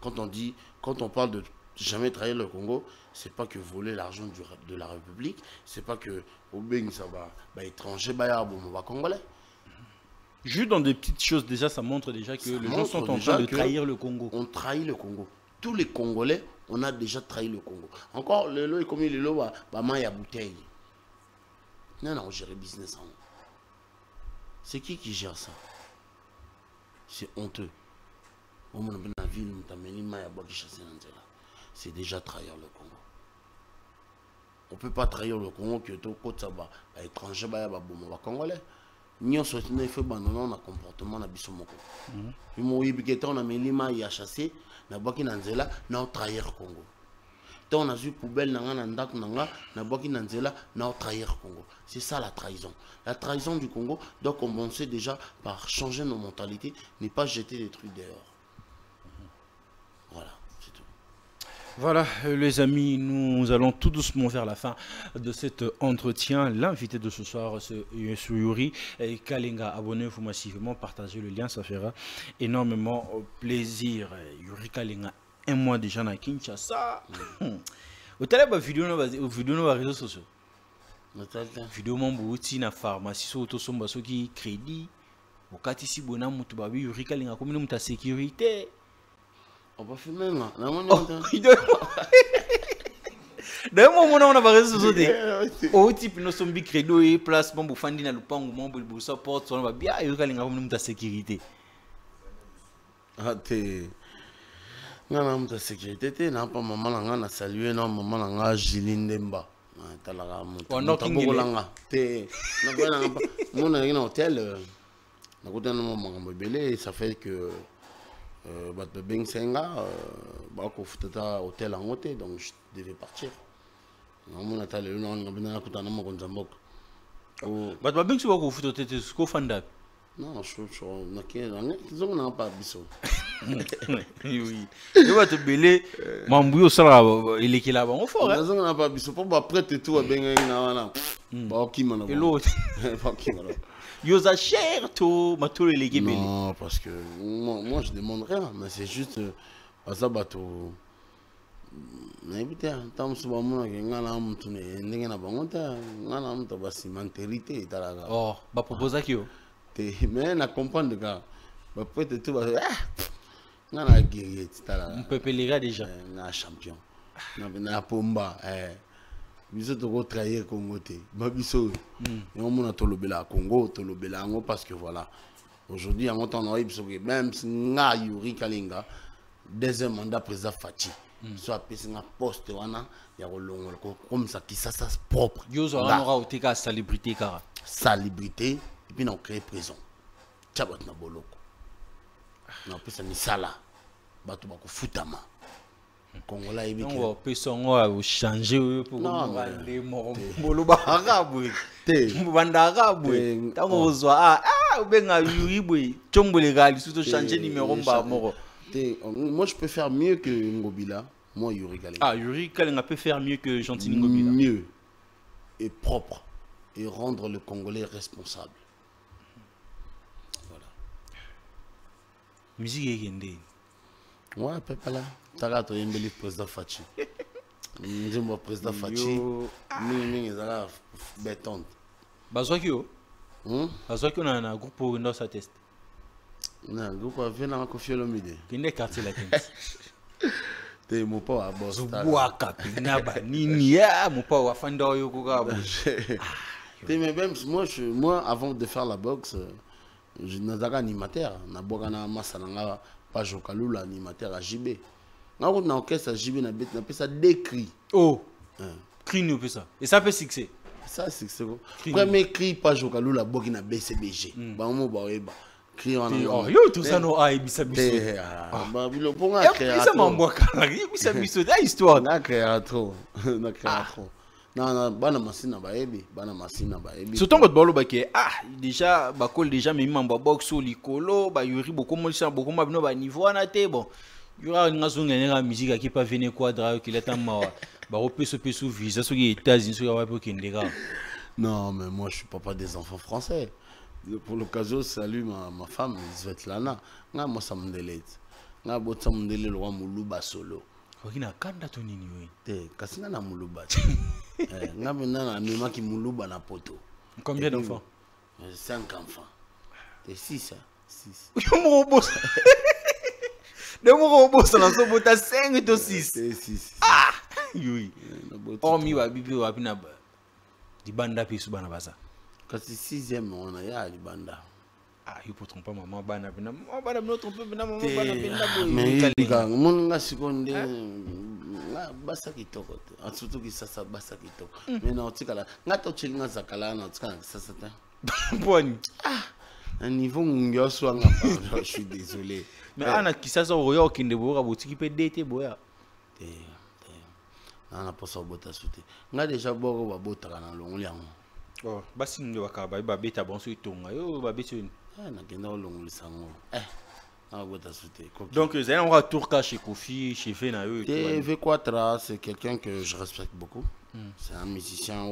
Quand on parle de jamais trahir le Congo, c'est pas que voler l'argent de la République, c'est pas que au Beng ça va étranger, on va congolais. Juste dans des petites choses déjà, ça montre déjà que les gens sont en train de trahir le Congo. On trahit le Congo. Tous les Congolais, on a déjà trahi le Congo. Encore, le lot est comme le lot, il y a bouteille. Non, on gère le business. C'est qui gère ça? C'est honteux. C'est déjà trahir le Congo. On ne peut pas trahir le Congo que tout côté ça va étranger, Congolais. Nous sommes fait un comportement na biso moko. Mo yibiketa on a melima ya chassé na boki na nzela na trahir Congo. Tant on a vu poubelle na ndak na boki na nzela na trahir Congo. C'est ça la trahison. La trahison du Congo doit commencer déjà par changer nos mentalités, ne pas jeter des trucs dehors. Voilà, c'est tout. Voilà, les amis, nous allons tout doucement vers la fin de cet entretien. L'invité de ce soir, c'est Yuri Kalinga. Abonnez-vous massivement, partagez le lien, ça fera énormément plaisir. Yuri Kalinga, un mois déjà à Kinshasa. Au téléphone, vidéo dans les réseaux sociaux. Vidéo mon na pharmacie, sur autosomba, sur qui crédit. Au cas ici, bonam, mutubabi, Yuri Kalinga, comme nous, ta sécurité. On va filmer là. D'ailleurs, on a parlé de ce au type nous sommes credo et place bon pour fandi na lupango mon pour support on va bien yo kalinga comme ta sécurité. Ah t'es ngana mta sécurité t'es na pas maman nga na saluer non maman nga Jilindemba. Talaga mo langa t'es na ko na mon na un hôtel na ko tana maman mbele ça fait que Bato Beng Senga, hôtel en hôtel, donc je devais partir. Non, je pas biso. Oui. Tu vas te belé, Mambouyo sera il est là-bas, on fort. On n'a pas biso pour prêter tout à Benga. Et l'autre. Yosa cher tout, matou les gars. Non, parce que moi je demande rien, mais c'est juste ça bateau. Mais écoutez, tant que moi ngana mtu ndenge na bangota, ngana mtu basi mentalité talaga. Oh, ba proposer ki yo. Mais na comprendre gars. Ba prêter tout ngana guerrier talaga. On peut les déjà. Na champion. Na pomba biso to trahir Congo te babiso et on mona tolobela Congo tolobela ngo parce que voilà aujourd'hui en temps on a biso même nga Yuri Kalinga deuxième mandat président Fachi soit pesi nga poste wana ya kolongola comme ça qui ça propre yo zo aura oteka célébrité kara célébrité et puis on crée prison tchabat na boloko na pesa misala bato bako futama Congolais et on va personne changer pour aller moloba arabe mbanda arabe tango zwa benga yuibwe chombole gali surtout changer numéro mba moko. Moi je peux faire mieux que Ngobila, moi Yuri Kalinga. Ah Yuri Kalinga peut faire mieux que Gentil Ngobila. Mieux et propre et rendre le Congolais responsable. Voilà. Musique est ouais, papa là. T'as tu es le président Fachi. Nous président Fachi. Nous là béton. Bazwa kio? Bazwa kio na groupe pour nos test. Na groupe avec na Koffi Olomide. Kinde quartier la test. T'es mon pas à boss. Boaka pina ba nini ya mon pas wa fanda yo ko ka. T'es même moi avant de faire la boxe, je n'avais animateur, na boka na masalanga page au Kalula animateur à JB. Quand on a orchestre JB na ça décrit. Oh. Cri nous peut ça. Et ça peut succès. Ça, c'est ce premier cri, pas Jokalou, la bogue na BCBG. Bamo Baoeba. Cri en anglais. Yo, tout ça, non, ah, Ibisa Bisso. Bah, le bon à créer. Ça m'envoie quand même. Ibisa Bisso, c'est histoire. On a créé trop. On a créé trop. Non, bana masina baebi, bana masina baebi. Surtout votre bolo baké. Ah, déjà, bakol déjà, mais mamba box au licolo, bah, yuri beaucoup moins ça, beaucoup moins bien, bah, niveau en athée, bon. Il y aura une raison de musique qui pas venir quadra, qui est en main. Bah, on peut se faire sous visa, sur les États-Unis, sur la web, qui est non, mais moi, je suis papa des enfants français. Pour l'occasion, je salue ma femme, Svetlana. Moi, ça me délite. Moi, ça me délite, le roi Moulouba solo. Il y a un candidat qui est là. Kasi na Moulouba. Nga maintenant, na ki Moulouba na poto. Combien d'enfants? 5 enfants. Et 6, hein? 6. Mon boss. De mon boss, on a 5 ou 6. 6. Ah! Oui. Oh, mi wa bibi wa bina di banda pe su bana basa. Kasi 6e on a ya di banda. Ah, il peut tromper maman bana bina. Maman bana no tromper bina maman bana bina boy. Mais liga, mon nga sikonde nga basa kitoko. Surtout ki sasa basa kitoko. Mais non, tikala. Nga to chilinga zakala na tikala sasa ta. Bon. Ah, un niveau ngyo so nga je suis désolé. Mais ana kisasa roya okinde boya botiki pe dete boya. Na poso bota sute. Nga déjà boko ba bota kana longo yango. Oh, basi ndio wakaba ba beta bonso itonga. Yo ba beti ni. Na kenda longo lisango. Na bota sute. Donc vous avez un retour chez Kofi, chez Fena yo. V4 c'est quelqu'un que je respecte beaucoup. C'est un musicien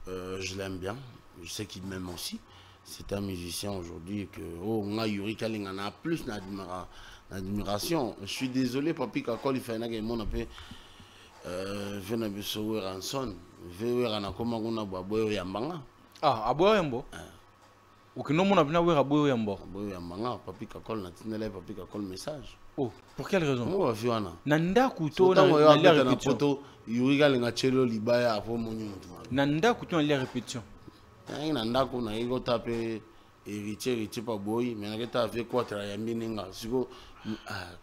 je l'aime bien. Je sais qu'il m'aime aussi. C'est un musicien aujourd'hui que nga Yuri Kalinga na plus d'admiration. Je suis désolé papi Kakol il fait na mon appel vena biso ranson vewe na koma kuna baboyo yambanga. Ah, aboyo yambo. Okino mona bina we aboyo yambo. Aboyo yambanga papi Kakol na tinele papi Kakol message. Oh, pour quelle raison? Moi viana. Nanda kuto na la répétition. Yuri Kalinga chelo libaya apo moni mutu. Nanda kuto na la répétition. Nanda ko na ego tape héritier pa boy mais na ta fait quoi tra yambini nga siko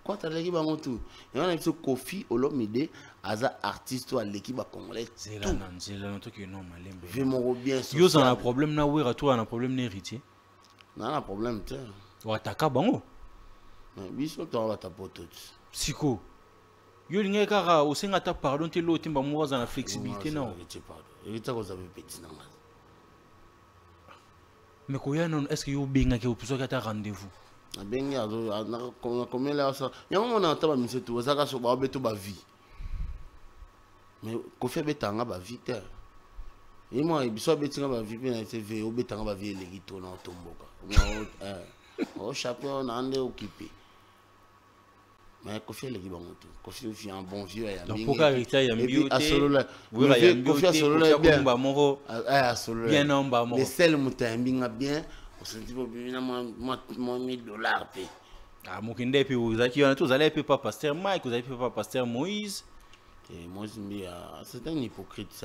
quoi tra l'équipe bango tout et on a vu Kofi Olomide aza artiste à l'équipe congolais c'est là non to que non malembe vraiment bien yo ça a un problème na wera toi un problème n'héritier na un problème te wa taka bango biso to va tapoto siko yo linga kara osenga ta pardon te lo timba mwaza na flexibilité non héritier ko za petit nanga. Mais est-ce que vous avez un rendez-vous? Il y a un vie. Mais Kofi betanga ba vie. Et moi, il y a une vie, betanga vie legito na tomboka. Au chapeau, on est occupé. Mais Kofi est Kofi est un bon vieux. Donc pourquoi il y a un vieux? Kofi a solo bien. Bien non ba mo. Les sel mutambinga bien. On se dit bien moi $1000 pe. Ah mokinde pe vous allez pas pasteur Mike, vous allez pas pasteur Moïse. Et moi c'est un hypocrite.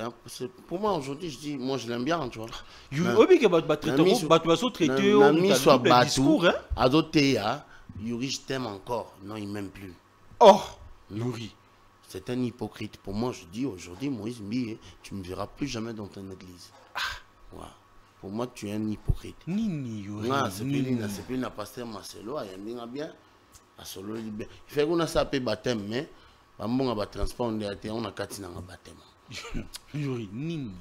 Pour moi aujourd'hui je dis moi je l'aime bien tu vois. You obi que ba traiter au discours hein. Adoteya Yuri je t'aime encore. Non il m'aime plus. Oh Yuri. C'est un hypocrite. Pour moi, je dis aujourd'hui, Moïse Mbié, tu ne me verras plus jamais dans ton église. Ah. Ouais. Pour moi, tu es un hypocrite. Nini, Yuri. C'est plus un pasteur Marcelo, il y a bien. Il fait qu'on a ça à baptême, mais on a transport, on a katina baptême. Yuri, Nini.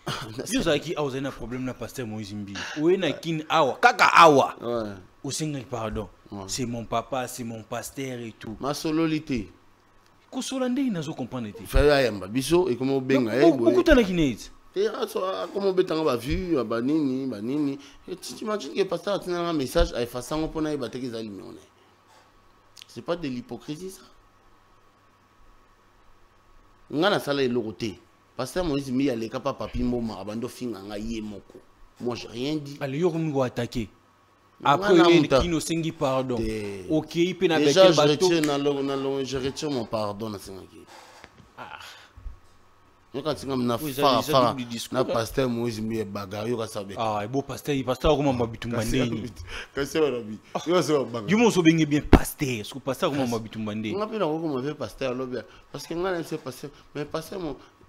Vous avez qui a un problème na pasteur Moïse Mbié. Ou est-ce kin awa, kaka awa. Ouais. Au Seigneur, pardon. C'est mon papa, c'est mon pasteur et tout. Ma sololité. Kosolande inazo comprendre te. Faya yamba biso et comment benga okutana kineti. Et comment betanga ba vu ba nini. Tu imagines que pasteur a un message à effaçant pour na ibate ki zali mione. C'est pas de l'hypocrisie ça. Ngana sala eloroté. Pasteur Moïse mi ale kapa papi mboma abando finga nga ye moko. Moi j'ai rien dit. Allez yo ko attaquer. Après, il nous sengi pardon. Ok, il peut n'avoir déjà, je retire mon pardon. Ah. Quand tu as pasteur Moïse Mbié bagarre, il y a ça. Ah, beau pasteur, il pasteur comment m'habitumbandé. Du moins, c'est bien pasteur. Ce pasteur comment m'habitumbandé. On a pu comment faire pasteur parce que on a laissé pasteur. Mais pasteur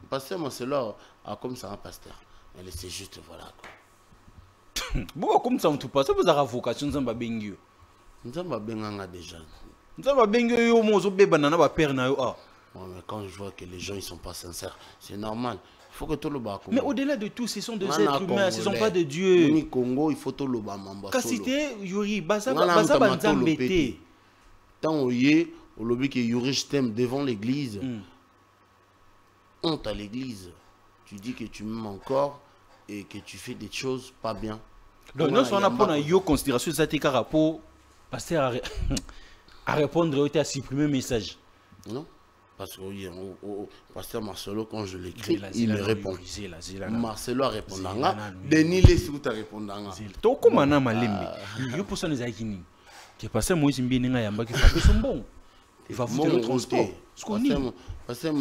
Pasteur Marcelo a comme ça un pasteur. Mais c'est juste, voilà quoi. Bon, comme ça, on te passe, vous avez vocation, nous avons bengio. Nous avons benganga déjà. Nous avons bengio, yo, mo, zo, beba, nana, ba, père, na, yo, ah. Ouais, mais quand je vois que les gens, ils sont pas sincères, c'est normal. Il faut que tout le bas. Mais au-delà de tout, ce sont des êtres humains, ce ne sont pas de Dieu. Au Congo, il faut tout le bas, mamba. Kasité, Yuri, baza, banzambete. Tant au yé, au lobby que Yuri, je t'aime devant l'église. Honte à l'église. Tu dis que tu m'aimes encore et que tu fais des choses pas bien. Donc, nous sommes pour une considération de cette rapport, pasteur à répondre à supprimer le message. Non? Parce que pasteur Marcelo, quand je l'écris, il me répond. Marcelo a répondu. Denis Lessou a répondu. Tu as comment on a malembe? Il faut ça nous a dit que pasteur Moïse Mbini nga yamba qui fait son bon. Il va foutre le transport. Pasteur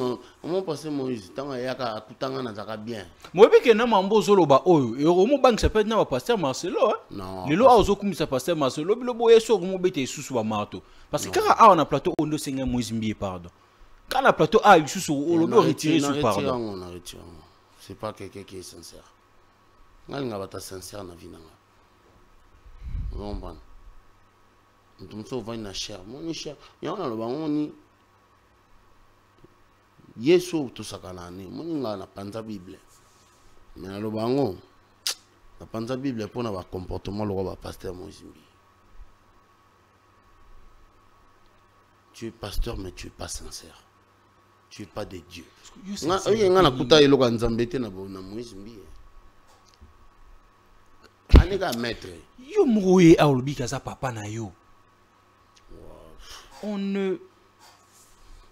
Moïse, tant qu'il y a un coutanga na zaka bien. Moi bien que na mambo zolo ba oyo. Et au moment banque s'appelle na pasteur Marcelo. Non. Le lo a ozo comme ça pasteur Marcelo. Le boye so comme bete sous ba marteau. Parce que quand on a plateau on doit senga Moïse Mbini pardon. Quand la plateau a sous au lobby retiré sous pardon. On a retiré. C'est pas quelqu'un qui est sincère. Ngal nga bata sincère na vie nanga. On va. Nous sommes venus na cher. Mon cher. Ya on a le bango Yesu tout ça kanani. Mon nga na panza Bible. Mais na le bango. Na panza Bible pour na ba comportement le roi pasteur Moïse Mbini. Tu es pasteur mais tu es pas sincère. Tu es pas de Dieu. Nga na kuta ilo ka nzambete na Moïse Mbini. Anega maître. Yo moué a olobi kaza papa na yo. On ne.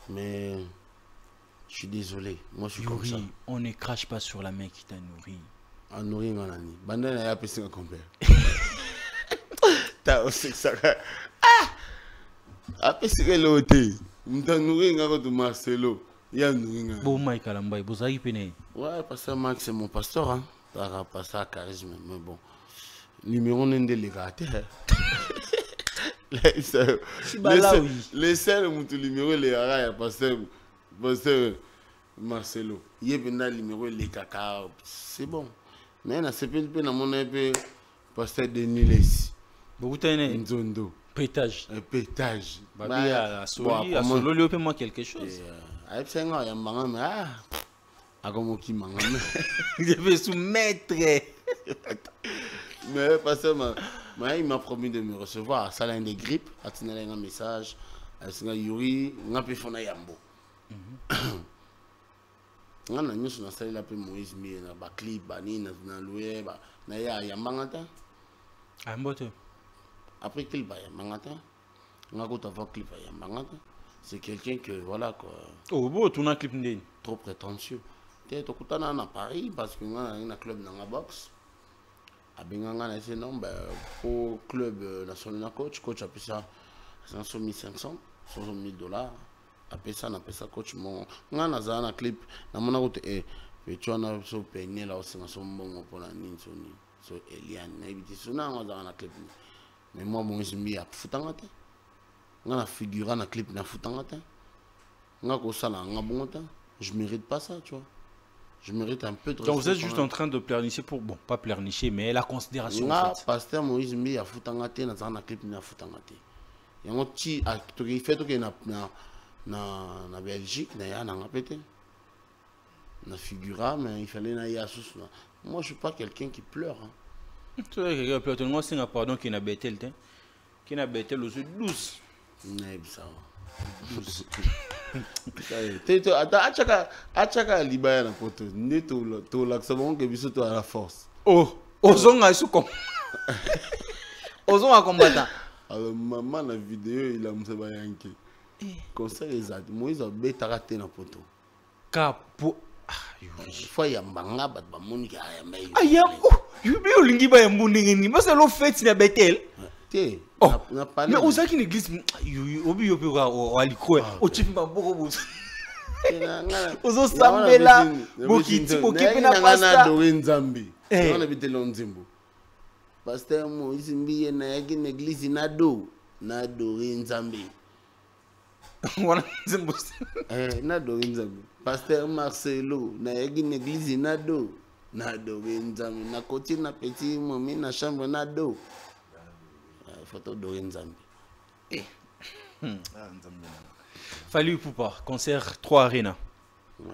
Mais je suis désolé. Moi je suis Yuri, comme ça. on ne crache pas sur la main qui t'a nourri. A nourri nganani. Banda na ya pesi nga compère. Ta aussi ça. Ah! A pesi nga loté. M'ta nourri nga ko Marcelo. Ya nourri nga. Bon Mike Kalambay, bozaki pene. Ouais, pasteur Marc c'est mon pasteur hein. Par pasteur charisme mais bon. Numéro n'ende les gars. Les seuls mon numéro les gars pasteur Marcelo. Il est venu numéro les caca. C'est bon. Mais na c'est peu na mon épée pasteur Denis Lessou. Beaucoup t'es Nzondo. pétage. Un pétage. Babi à solo lui moi quelque chose. Avec 5 ans, il y a un bangan, mais ah, à comme qui manga. Je vais soumettre. Mais parce que il m'a promis de me recevoir. Ça a des grippes. À un message. À Yuri, on a pu faire un yambo. On a nous sur la paix Moïse Mbini, na clip, bani, na loué, na ya yambangata. Ambote. Après clip, yambangata. On a goûté avant clip, yambangata. C'est quelqu'un que, voilà quoi. Oh, bon, tu as un clip de. Trop prétentieux. Tu es à Paris parce que nous avons un club dans la boxe. À Benganga, non, pour club national coach a payé ça 1500, 60 000 $. Après ça, on a payé ça coach. Nous avons un clip. Nous avons un clip. Et tu as un peigné là aussi. Nous avons un pour la ligne. So Eliane. Nous avons un clip. Mais moi, mon Mbini a foutu en tête. On a figuré dans le clip de Foutangata. Je ne mérite pas ça, tu vois. Je mérite un peu de respect. Donc vous êtes juste en train de pleurnicher pour, bon, pas pleurnicher, mais la considération. En fait. Pasteur Moïse Mbini a Foutangata dans le clip de Foutangata. Il y a un petit acteur qui fait que na Belgique, il y a un pété. Na figura, mais il fallait na yasus. Moi, je ne suis pas quelqu'un qui pleure. Tu vois, quelqu'un pleure. Moi, c'est un pardon qui n'a bêté le temps. Qui n'a bêté le douce. Non, ça achaka libaya na poto neto to laksa bon que biso to à la force. Oh, ozonga sous comme. Ozonga combattant. Alors maman la vidéo il a mseba yanke. Conseil exact. Moïse a betaraté na poto. Capo. Fois ya mbanga bat ba moni ka ya mai. Aya, yubi olingi ba yambundi ngini. Parce que lo fait na betel. Te. Oh, mais Ozaki l'église, obi yopi wa aliko, o chipi maboko bozo. Ozo sambela, bokiti bokepe na pasta. Adoré Nzambi. On habite Lonzimbo. Pasteur Moïse Mbini na yaki l'église na adoré Nzambi. Voilà. Nado Nzambe. Pasteur Marcelo, na une église nado. Nado Nzambe. Na côté na petit momi na chambre nado. Photo de Nzambe. Fallu Poupa, concert 3 Arena. Ouais.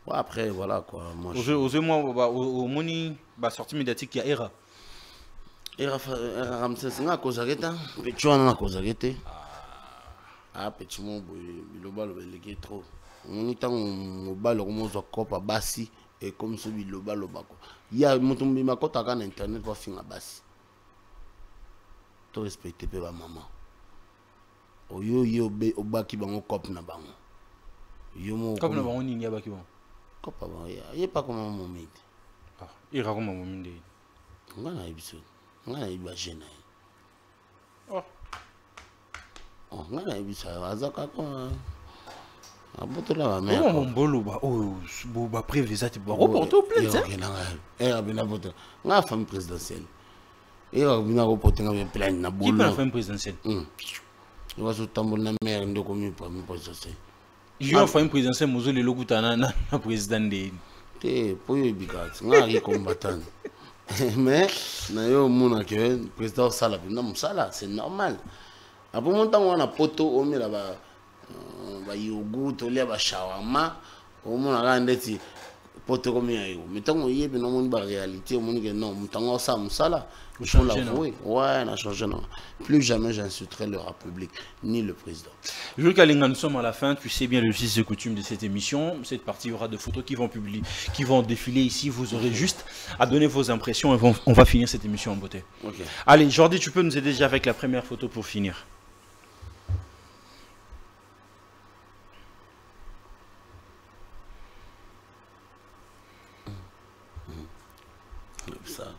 Ouais, après, voilà quoi. Moi, Au Moni, sortie médiatique, il y a Era. Era Ramsès, nga kozageta. Petit wana nga kozagete. Ah, petit mon boy, biloba lo belege trop. On est en bas le romo zo kopa basi et comme ce biloba lo bako. Il y a mutumbi makota ka na internet va finga basi. To respecter pe ba maman. Oyo yo be obaki bango kop na bango. Yo mo kop na bango nini yabaki bango. Kop ba ya pas comme mon mide. Ah, ira comme mon mide. Ngana ibiso. Ngana iba jena. Oh. Oh, ngana ibiso azaka ko. Abotola ba mère. Oh mon bolo ba ba prévu ça tu ba reporter au plainte. Abina boto. Nga femme présidentielle. Abina reporter nga plainte na bolo. Qui peut la femme présidentielle? Il va se tambour na mère ndoko mi présidentielle. Il y a une femme présidentielle mozo le lokutana na président de. Te poyo bikat. Nga ri combattant. Mais na yo mona que président sala na musala, c'est normal. Après mon temps on a poto o mi la ba yogourt tolia ba shawarma o mona ga ndeti poto comme ya yo metango yebe no moni ba réalité o moni que non mutango sa musala il faut l'avouer. Ouais, on a changé non. Plus jamais j'insulterai le République ni le président. Jules Kalinga, nous sommes à la fin. Tu sais bien le fils de coutume de cette émission. Cette partie, il y aura des photos qui vont qui vont défiler ici. Vous aurez juste à donner vos impressions et on va finir cette émission en beauté. Okay. Allez, Jordi, tu peux nous aider déjà avec la première photo pour finir. Ça.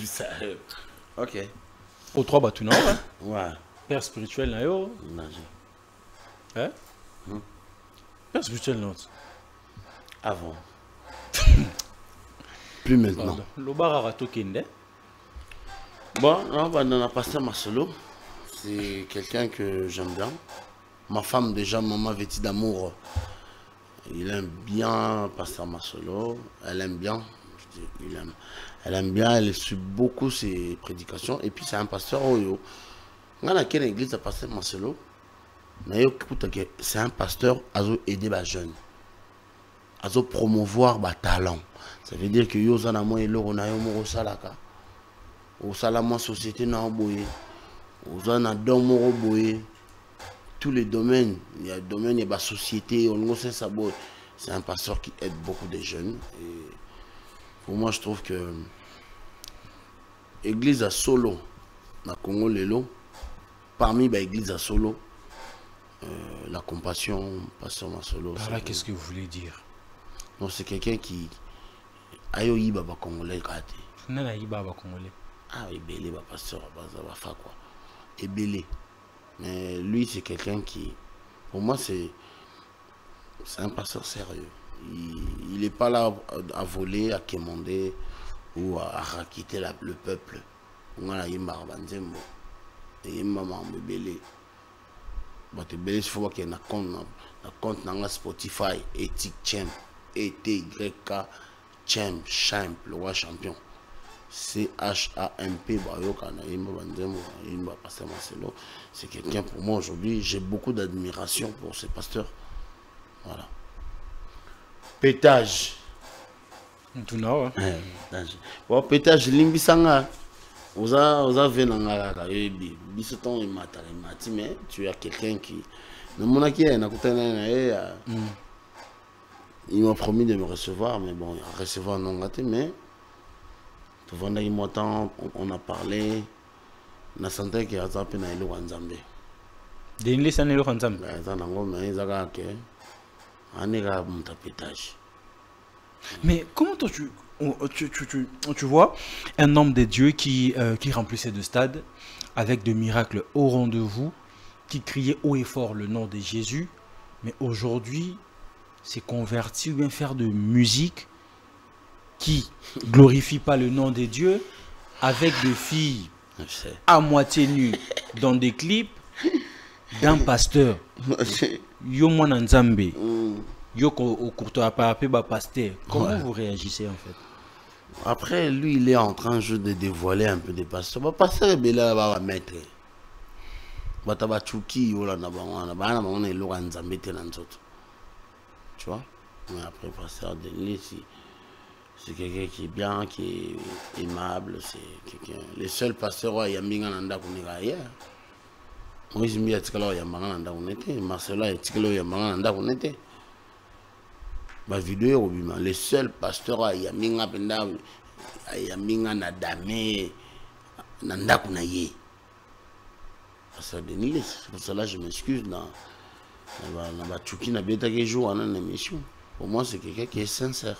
Ça. Ok. Au 3 Batuna. Ouais. Père spirituel, là, yo. Hein? Père spirituel, non. Avant. Plus maintenant. Le bar à Rato Kende. Bon, on a passé Marcelo. C'est quelqu'un que j'aime bien. Ma femme, déjà, maman vêtue d'amour. Il aime bien Pasteur Marcelo. Elle aime bien. Elle aime bien. Elle suit beaucoup ses prédications. Et puis, c'est un pasteur Oyo. Dans laquelle l'église a Pasteur Marcelo, c'est un pasteur qui a aidé les jeunes. À promouvoir les talents. Ça veut dire que yo zana mo eloko na yo mo salaka. O salama société na boye. O zana don mo boye. Tous les domaines, il y a le domaine, il y a la société, c'est un pasteur qui aide beaucoup de jeunes. Et pour moi, je trouve que l'église à Solo, na Congo Lelo, parmi les églises à Solo, la compassion, pasteur Marcelo. Par qu'est-ce que vous voulez dire? Non, c'est quelqu'un qui a eu baba congolais. Nana baba congolais. Ah, il belé ba pasteur, ba fa quoi. Et belé. Mais lui, c'est quelqu'un qui, pour moi, c'est un pasteur sérieux. Il n'est pas là à voler, à quémander ou à raqueter le peuple. On a eu Marbanzembo. Et il m'a belé. Il faut qu'il y ait un compte dans Spotify, Ethic Champ, ETYK Champ, Champ, le roi champion. CHAMP, c'est quelqu'un pour moi aujourd'hui, j'ai beaucoup d'admiration pour ce pasteur. Voilà. Pétage. Bon, pétage, limbisanga. Vous avez mais tu as quelqu'un qui. Il m'a promis de me recevoir, mais bon, recevoir non gâté, mais. On a parlé, on a senti qu'il y a un peu de Wanzambe. Mais comment toi tu vois un homme de Dieu qui remplissait de stades avec de miracles au rendez-vous, qui criait haut et fort le nom de Jésus, mais aujourd'hui s'est converti ou bien faire de musique qui glorifie pas le nom de Dieu, avec des filles à moitié nu dans des clips d'un pasteur. Yo mwana nzambe. Yo au courtois à pasteur. Comment vous réagissez en fait? Après, lui, il est en train juste de dévoiler un peu des pasteurs. Bah, pasteur Bela va mettre. Bataba Chuki, on a tu vois? Mais après, pasteur Denis, c'est quelqu'un qui est bien, qui est aimable. C'est quelqu'un. Les seuls pasteurs, il y a Mingananda Kunega hier. Moi, je me dis que Yamananda Kunete. Marcelo, il y a Yamananda Kunete. Ma vidéo, les seuls pasteurs, il y a Mingapenda, il y a Minganadame, Nanda Kunaye. C'est pour cela que je m'excuse. Pour moi, c'est quelqu'un qui est sincère.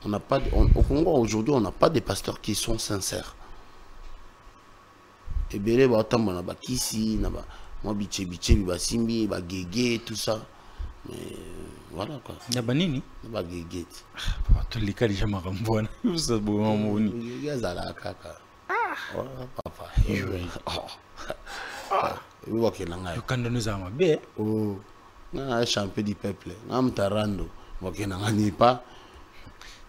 On n'a pas, au Congo, aujourd'hui, on n'a pas de pasteurs qui sont sincères. Et bien, il y a des Kisi, Simbi, Gégé, tout ça. Mais voilà quoi. Il y a Banini. Il y a Gégé. Tous les cas, déjà, Marambouana. Vous êtes bon, Gégé, Zalaka. Oh, papa. Vous voyez qu'il y a un quand nous avons bien. Oh, un champion du peuple. Un tarando. Vous voyez qu'il n'y a pas.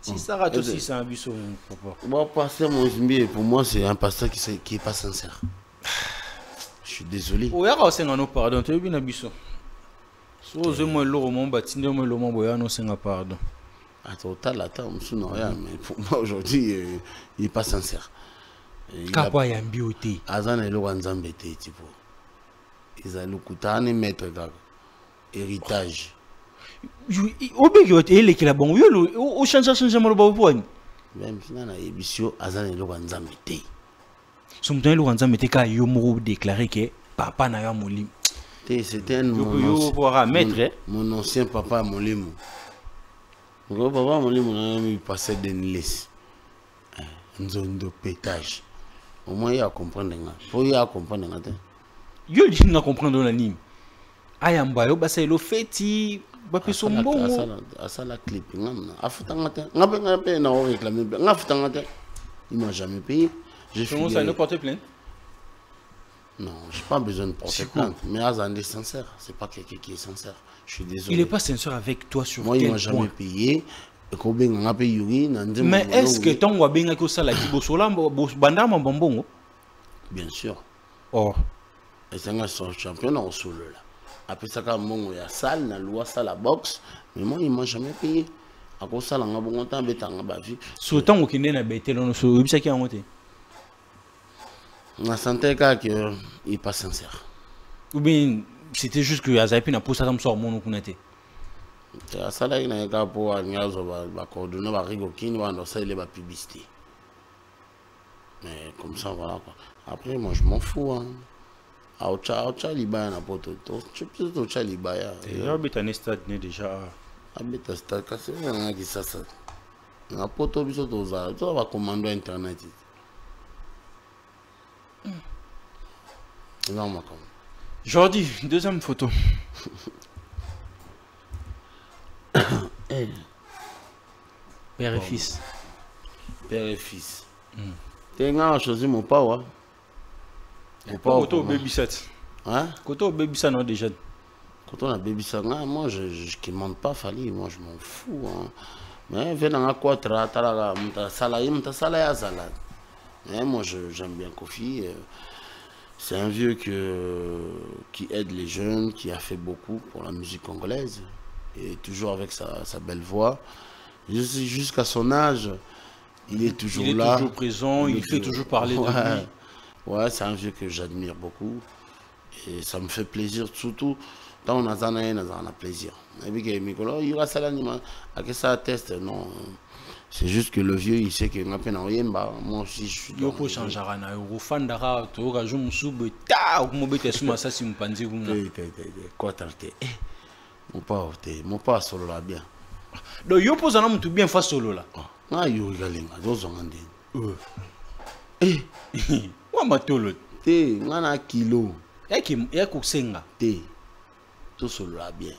Si ça rate aussi, c'est un buisson, papa. Bon, pasteur Mozimbi, pour moi, c'est un pasteur qui n'est pas sincère. Je suis désolé. Oui, il y a un pardon. Tu as vu un buisson. Si vous avez un loromon, bâti, vous avez un loromon, vous avez un pardon. Attends, mais pour moi, aujourd'hui, il n'est pas sincère. Kapa ya mbiote. Azana elo wanzambe te tipo. Izalo kutane maître gaga. Héritage. Obeki wote ele kila bon yo o change mo ba point. Même si na ebisio azana elo wanzambe te. Somtane elo wanzambe te ka yo mo déclarer que papa na ya molimo. C'était mon ancien papa Molimo. Mon papa Molimo il passait de Niles. Une zone de pétage. Au moins, il y a à comprendre. Pour y a à comprendre. Yo, il y a à comprendre l'anime. Ayamba, yo, bah, c'est le fait, bah, puis son bon. À ça, la clip. Il m'a jamais payé. J'ai commencé à ne porter plainte. Non, j'ai pas besoin de porter plainte. Mais Azan est sincère. C'est pas quelqu'un qui est sincère. Je suis désolé. Il n'est pas sincère avec toi sur moi, il m'a jamais payé. Mais est-ce que ton wa benga ko sala ki bosola bandama bonbongo? Bien sûr. Oh. Et c'est un champion au solo là. Après ça quand mongo ya salle na loi ça la boxe, mais moi il m'a jamais payé. À cause ça là nga bongo temps betanga ba vie. Surtout au kinde na betelo no so bisa ki amote. Na santé que il est pas sincère. Ou bien c'était juste que Azapi na poussa comme ça au monde kunate. Ça là il n'a pas pour coordonner la rigokini va annoncer les publicités. Mais comme ça voilà quoi. Après moi je m'en fous hein. Aocha libaya na poto. Tu peux aocha libaya. Déjà habite un stade déjà. Habite un stade cassé on a qui ça. Na poto biso toza. Tu vas commander internet. Non ma comme. Jordi, deuxième photo. Père et fils. Père et fils. Tu as choisi mon papa. Mon papa. Quand on baby-set. Hein? Quand on baby-set, non, déjà. Quand on a baby-set, moi, je ne demande pas Fali. Moi, je m'en fous. Hein. Mais venant à quoi, mais moi, j'aime bien Kofi. C'est un vieux qui aide les jeunes, qui a fait beaucoup pour la musique congolaise. Et toujours avec sa belle voix. Jusqu'à son âge, il est toujours là. Il est toujours présent, il fait toujours parler de lui. Ouais, c'est un vieux que j'admire beaucoup. Et ça me fait plaisir, surtout quand on a plaisir. Et puis, il y aura ça l'animal. À ça test, non. C'est juste que le vieux, il sait qu'il n'a pas de moi aussi, je suis. Il faut changer. Il faut faire tu vas jouer un sub. Ta, ou comment tu es ça si vous pensez quoi t'arrêter? Mon père solo là bien. Donc il pose un homme tout bien face solo là. Ah yo galinga, dozo ngande. Wa matolo. Te, ngana kilo. Yaki senga. Te. Tout solo là bien.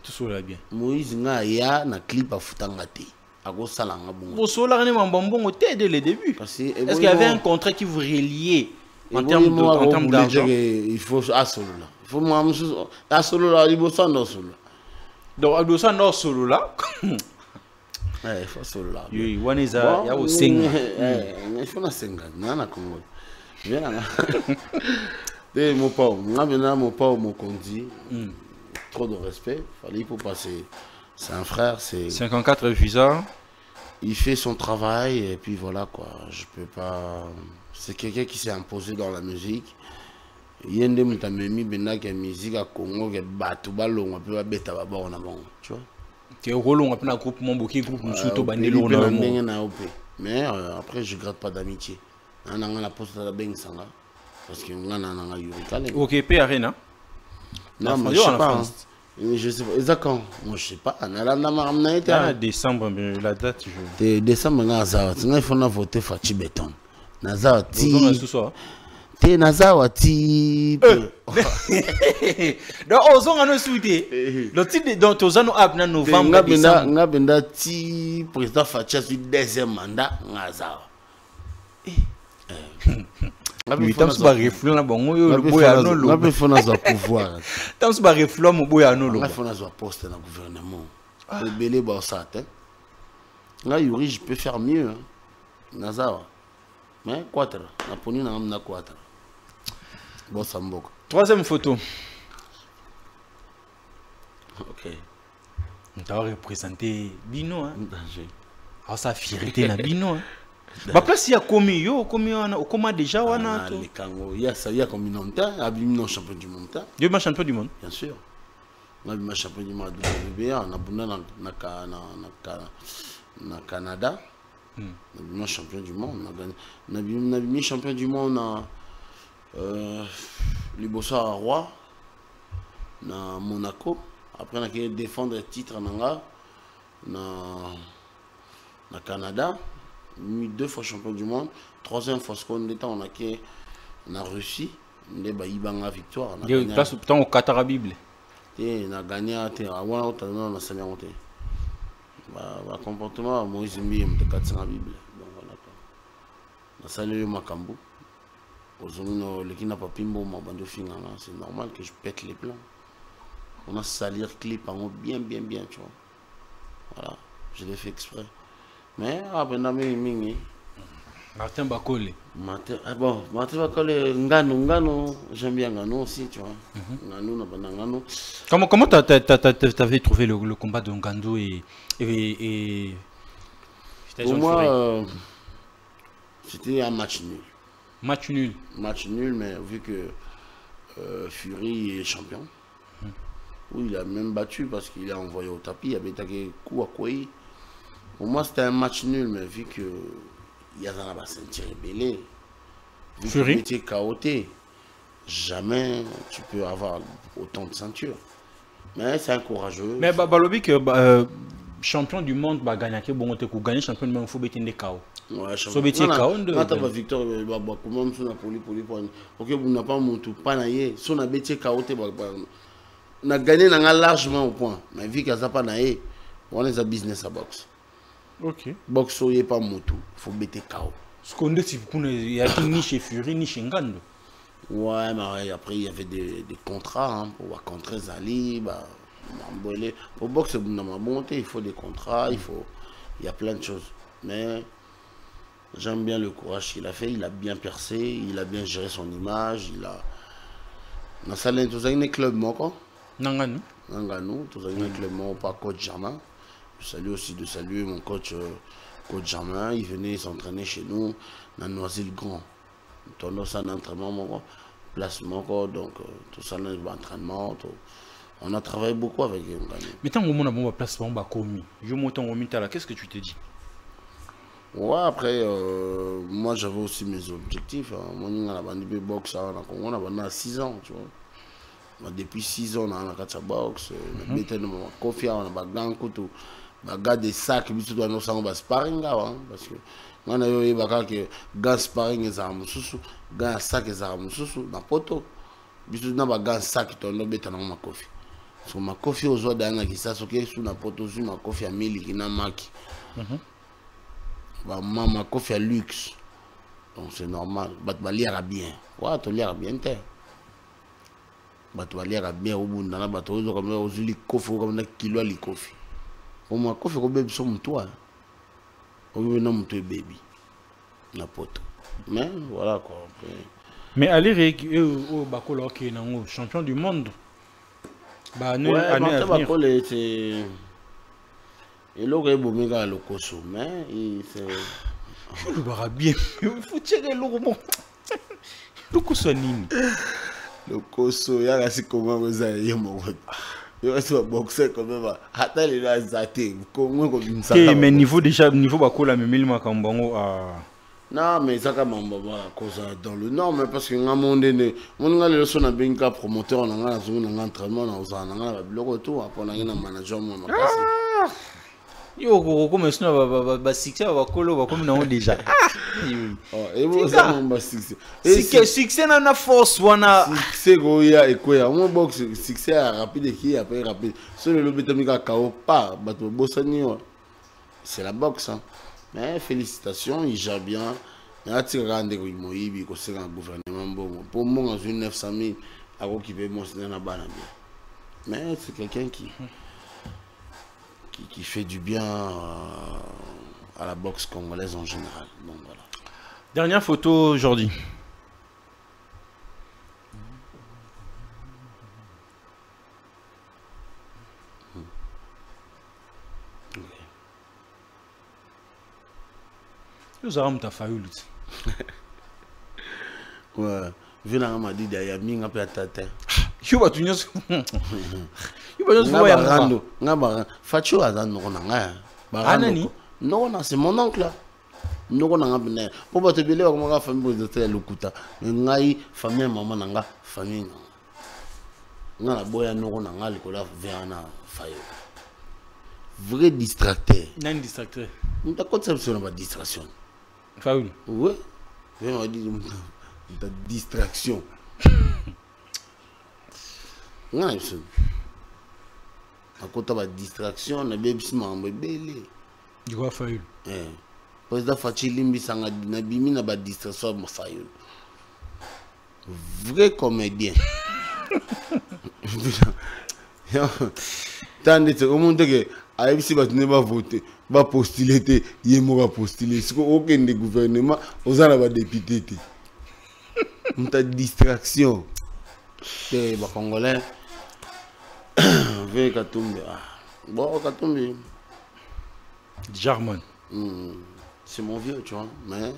Tout solo là bien. Moïse nga ya na clip afutanga te. akosalanga bongo. Vous solarez mon bonbon dès le début. Est-ce qu'il y avait un contrat qui vous reliait en termes d'argent? Il faut solo là. Il faut moi solo là, il faut solo solo. Donc il faut solo là. Il faut solo là. Oui, one is a ya au sing. Il faut na senga na Congo. Viens là. Et mon père, mon condi. Trop de respect, fallait pour passer. C'est un frère, c'est 54 visa. Il fait son travail et puis voilà quoi. Je peux pas. C'est quelqu'un qui s'est imposé dans la musique. Il y a une musique à Congo qui est bateau ballon, on peut bêta baba on a bon, tu vois. Tu es rolon après un groupe mon bouquet groupe surtout bandelo mais après je gratte pas d'amitié. On a la poste de la beng sanga parce que on a yuri. OK, P Arena. Non, mais je sais pas. Je sais pas exactement. Moi je sais pas. On a décembre la date je. Décembre ngaza, il faut na voter Fachi Béton. Naza ti. Ce soir. Te nazawa ti. Donc aux on a souhaité. Le titre dans tozano ab na novembre décembre. Ngabenda ti président Fachi su deuxième mandat ngazawa. Oui, tant que reflète na bongo yo le boya no lo. Ngabe fona za pouvoir. Tant que reflète mo boya no lo. Ngabe fona za poste na gouvernement. Le belé ba sat. Là Yuri je peux faire mieux. Nazawa. Mais 4 na poni na amna 4. Bon Samboko. Troisième photo. OK. On t'a représenté Bino hein. Ah ça fierté na Bino hein. Bah place il y a commis yo comment déjà wana les Kango il y a comme longtemps abimino champion du monde. Deux matchs champion du monde. Bien sûr. On a eu match champion du monde WBA on a bunda na Canada. On a eu champion du monde, on a mis champion du monde à Liboso à Roi, à Monaco. Après on a défendre le titre na Canada. Mis 2 fois champion du monde. 3e fois on a été en Russie. On a gagné victoire. Place au Qatar Bible. On a gagné le comportement Moïse Mbi de 400 Bible. Donc voilà quoi. On a salué Makambu. C'est normal que je pète les plans. On a salir clip en bien, tu vois. Voilà, je l'ai fait exprès. Mais après, Martin Bakole. Martin Bakole, Ngano, j'aime bien Ngano aussi, tu vois. Ngano. Comment t'avais trouvé le combat de Ngando et pour moi, c'était un match nul. Match nul. Match nul, mais vu que Fury est champion, où il a même battu parce qu'il a envoyé au tapis, il avait attaqué coup à Koué. Pour moi, c'était un match nul, mais vu que Yazana va sentir rebellé, vu que tu es chaoté, jamais tu peux avoir autant de ceintures. Mais c'est un courageux. Mais Balobi que champion du monde va gagner champion du monde, il faut battre des KO. Ouais, champion. Quand tu as victoire, comment tu as ok, vous n'avez pas mon tout, pas naïe, si on a battu chaoté, on a gagné largement au point. Mais vu qu'il n'y a pas naïe, on est un business à boxe. Ok. Boxe, il n'y a pas mon tout, il faut battre KO. Ce qu'on dit, il y a ni chez Fury, ni chez Ngando. Ouais, mais après, il y avait des contrats pour contrer Zali. Pour boxer, il faut des contrats, il y a plein de choses. Mais j'aime bien le courage qu'il a fait. Il a bien percé, il a bien géré son image. Dans un club, Nangano. Tout un club, pas coach Germain. Je salue aussi de saluer mon coach Germain. Il venait s'entraîner chez nous dans Noisy-le-Grand. On a un entraînement, placement, donc tout ça, l'entraînement. On a travaillé beaucoup avec eux. Mais tant que on a un placement, je monte en là, qu'est-ce que tu t'es dit? Ouais, après, moi j'avais aussi mes objectifs. Moi, on a 6 ans, tu vois. Depuis 6 ans, on a la boxe, on a gars des sacs, on a sparring, parce que on a eu des gars sparring, ils ont gars sac, ils ont na poto. Bisu na ba gars sac, on a bêta na ma coffee. So ma coffee aux autres dans la qui ça, so que sous na poto, sous ma coffee à mili qui na maki. Maman Kofi à luxe. Donc c'est normal. Tu vas lire bien. Ouais, tu lire bien. Tu vas lire bien au bout de la bataille. Tu vas lire Kofi comme un kilo de Kofi. Pour moi, Kofi comme bébé son toi. Au lieu de mon baby. N'importe. Mais voilà quoi. Mais allez au Bakolo qui est champion du monde. Bah année à venir. C'est et l'autre est bon à l'okoso mais c'est le bara bien. Il faut tirer l'ourmon. L'okoso nini. L'okoso ya kasi comment vous allez mon gars. Il reste un boxeur quand même. Attends les là zaté. Comment comme ça. Mais niveau déjà niveau Bakolo mais il m'a kambango à non, mais ça, comme cause dans le nord, mais parce que dans le monde, on a le son à bien qu'un promoteur, on a un entraînement, on a le retour, après on a un manager, on a yo, comme ça, va succès, va colo, va comme non déjà. Et vous, ça, on va succès. Succès n'a force, on a. Succès, goya et quoi, on boxe, succès rapide qui après rapide. Sur le lobby, t'as KO pas, bateau bossani, c'est la boxe, hein. Mais félicitations, il gère bien. Il a tiré un des moïbi, il a un gouvernement. Pour moi, on a 900 000 à qui veut montrer la banane. Mais c'est quelqu'un qui fait du bien à la boxe congolaise en général. Donc, voilà. Dernière photo aujourd'hui. Nous avons ta faillite. Ouais. Venant m'a dit d'ailleurs, minga pe atata. Tu vas tenir. Tu vas juste voir Rando. Ngaba Facho azan no nga. Anani? Non, non, c'est mon oncle là. Non, non, non. Pour te belé comme la famille de tel lokuta. Ngai famille maman nga famille. Nga la boya no nga le kola verna fayo. Vrai distracteur. Non distracteur. On t'a conception de distraction. Faoul. Oui. On va dire de distraction. Non, c'est à côté de la distraction, on a des petits membres belés. Du coup, Faoul. Parce que Fachi Limbi Sanga Nabimi n'a pas de distraction, ma Faoul. Vrai comédien. Tandis que au monde que AFC va ne voter, va postuler, il va postuler. Si aucun des gouvernements, aux en va député. On t'a distraction. Les Congolais. Veuillez Katumbi. Bon, Katumbi. German. C'est mon vieux, tu vois. Mais.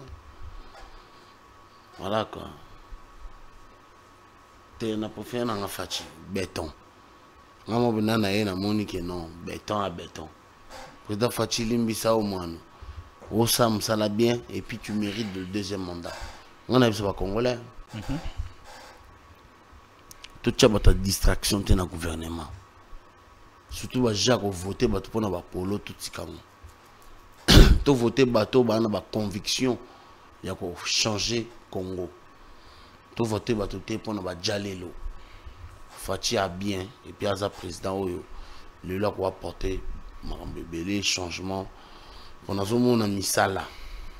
Voilà quoi. Tu n'as pas fait un fachi. Béton. Non, béton à béton. Président Fachi Limbisa au moins. Osam, ça l'a bien, et puis tu mérites le deuxième mandat. On a vu ça Congolais. Tout ça, ta distraction, tu es dans le gouvernement. Surtout, Jacques a voté pour le polo, tout ce qui est. Tu as voté pour la conviction il faut changer Congo. Tu as voté pour le Djalelo. Fachi a bien, et puis à président, le là va porter les changements. On a mis ça là.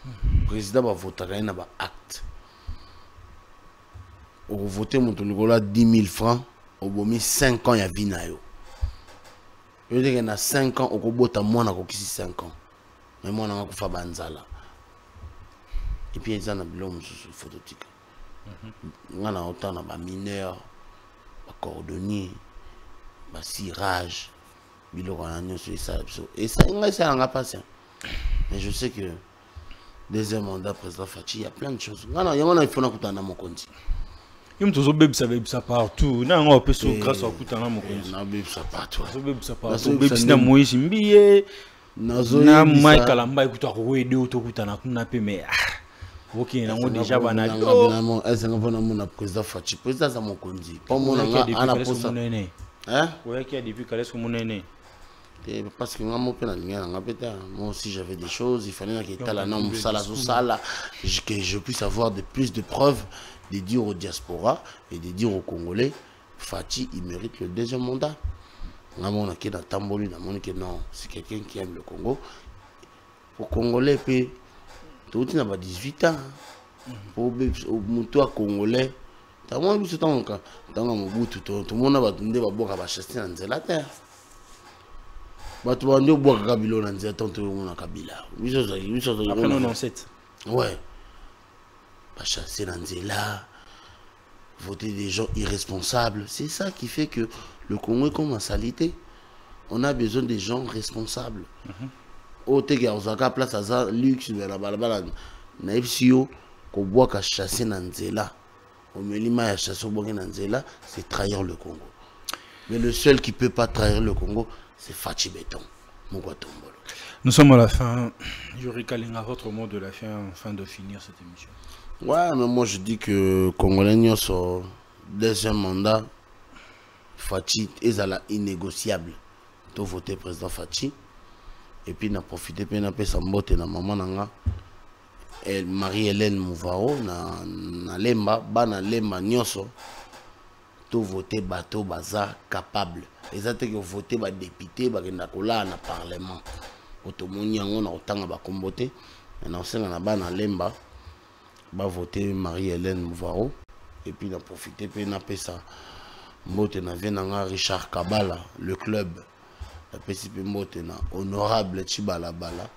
Le président va voter un acte. On va voter 10 000 francs, on va mettre 5 ans, il y a Vinayo. Je veux dire qu'il y a 5 ans, on va voter moins de 5 ans. Mais moi, on va faire Banzala. Et puis, il y a des phototique. On a autant de mineurs, de cordonniers, de cirage. Et ça, ça n'a pas passé. Mais je sais que deuxième mandat président Fachi, il y a plein de choses. Il y a faut qu'on mon compte. Il y a ça partout. Il y a grâce à Koutana mon compte. Il y a ça partout. Il y a ça partout. Il y a Moïse Mbiye. Il y a Mike Kalamba qui a aider au Koutana. Mais ok, il y a déjà banal. Est-ce qu'on a président Fachi? Président ça mon compte. Pas mon nom. Hein? Oui, qui a depuis qu'elle est mon aîné. Parce que moi aussi j'avais des choses, il fallait que je puisse avoir de plus de preuves, de dire aux diaspora et de dire aux Congolais, Fachi il mérite le deuxième mandat. Non, c'est quelqu'un qui aime le Congo. Pour Congolais, puis tout le monde a 18 ans. Pour les Congolais, tout le monde a chasser dans la terre. Après 97. Ouais. Chasser dans là, voter des gens irresponsables. C'est ça qui fait que le Congo est comme en salité. On a besoin des gens responsables. Au Tega, on a place à ça, luxe, mais la balabala, naïpsio, qu'on boit qu'à chasser dans là. Au Melima, à chasser au Bourg dans c'est trahir le Congo. Mais le seul qui ne peut pas trahir le Congo, c'est Fachi Béton. Nous sommes à la fin. Yuri Kalinga, votre mot de la fin, afin de finir cette émission. Ouais, mais moi je dis que Congolais sur deuxième mandat, Fachi est innégociable. Tu voter président Fachi. Et puis, n'a profité, puis n'a pas sa mbote na maman nanga. Marie-Hélène Mouvaro, na lemba, na lemba nyoso. Tu voter bateau baza capable. Et ça, tu voter ba député, ba kendakola na parlement. Otomoni yango na otanga ba kombote. Et na senga na ba na lemba. Ba voter Marie-Hélène Mouvaro. Et puis, n'a profité, puis n'a pas sa mbote na venanga Richard Kabala, le club. La petite mbote na honorable Chibala Bala.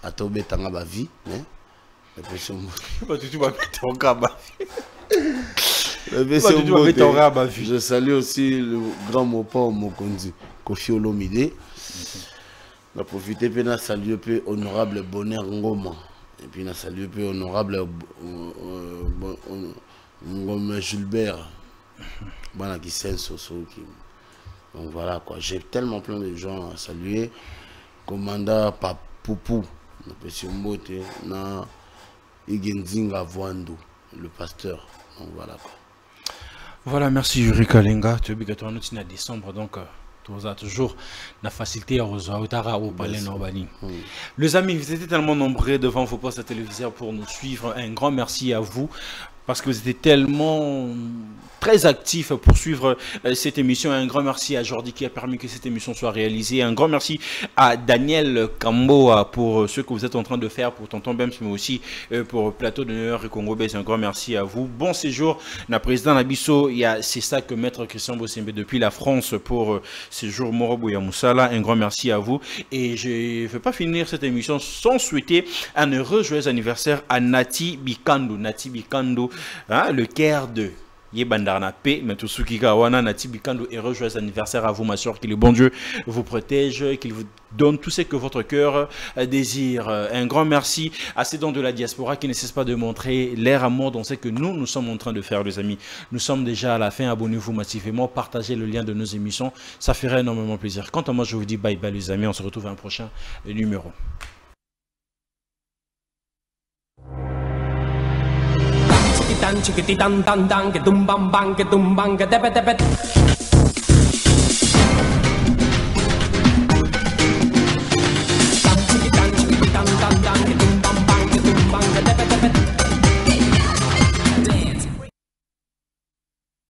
A tombé tanga ba vie, mais la petite je salue aussi le grand Mopa Mokonzi, Kofi Olomide. La profité puis na saluer peu honorable Bonheur Ngoma. Et puis na saluer peu honorable Ngoma Gilbert. Bana qui sait Soso qui. Donc voilà quoi, j'ai tellement plein de gens à saluer. Commandant Papoupou, le petit Mbote, na Igenzinga Voando, le pasteur. Donc voilà quoi. Voilà, merci Yuri Kalinga. Tu es obligatoire nous en décembre, donc tu as toujours la facilité à au palais Norbani. Les amis, vous étiez tellement nombreux devant vos postes à télévision pour nous suivre. Un grand merci à vous. Parce que vous étiez tellement très actifs pour suivre cette émission. Un grand merci à Jordi qui a permis que cette émission soit réalisée. Un grand merci à Daniel Kamboa pour ce que vous êtes en train de faire pour Tonton Bems, mais aussi pour Plateau d'honneur et Congo Base. Un grand merci à vous. Bon séjour. La présidente Nabiso, c'est ça que Maître Christian Bossembe depuis la France pour séjour Morobo Yamoussala. Un grand merci à vous. Et je ne vais pas finir cette émission sans souhaiter un heureux joyeux anniversaire à Nati Bikando. Nati Bikando. Hein, le Caire de Yebandarna P, mais tout ce qui gawana Nati Bikando et joyeux anniversaire à vous, ma soeur, que le bon Dieu vous protège, qu'il vous donne tout ce que votre cœur désire. Un grand merci à ces dons de la diaspora qui ne cessent pas de montrer l'air amour dont c'est que nous sommes en train de faire, les amis. Nous sommes déjà à la fin. Abonnez-vous massivement, partagez le lien de nos émissions, ça ferait énormément plaisir. Quant à moi, je vous dis bye bye, les amis. On se retrouve à un prochain numéro. Chiquitan, chiquititan, tan, tan, que tum bam bam, que tum bam, que tepe tepe.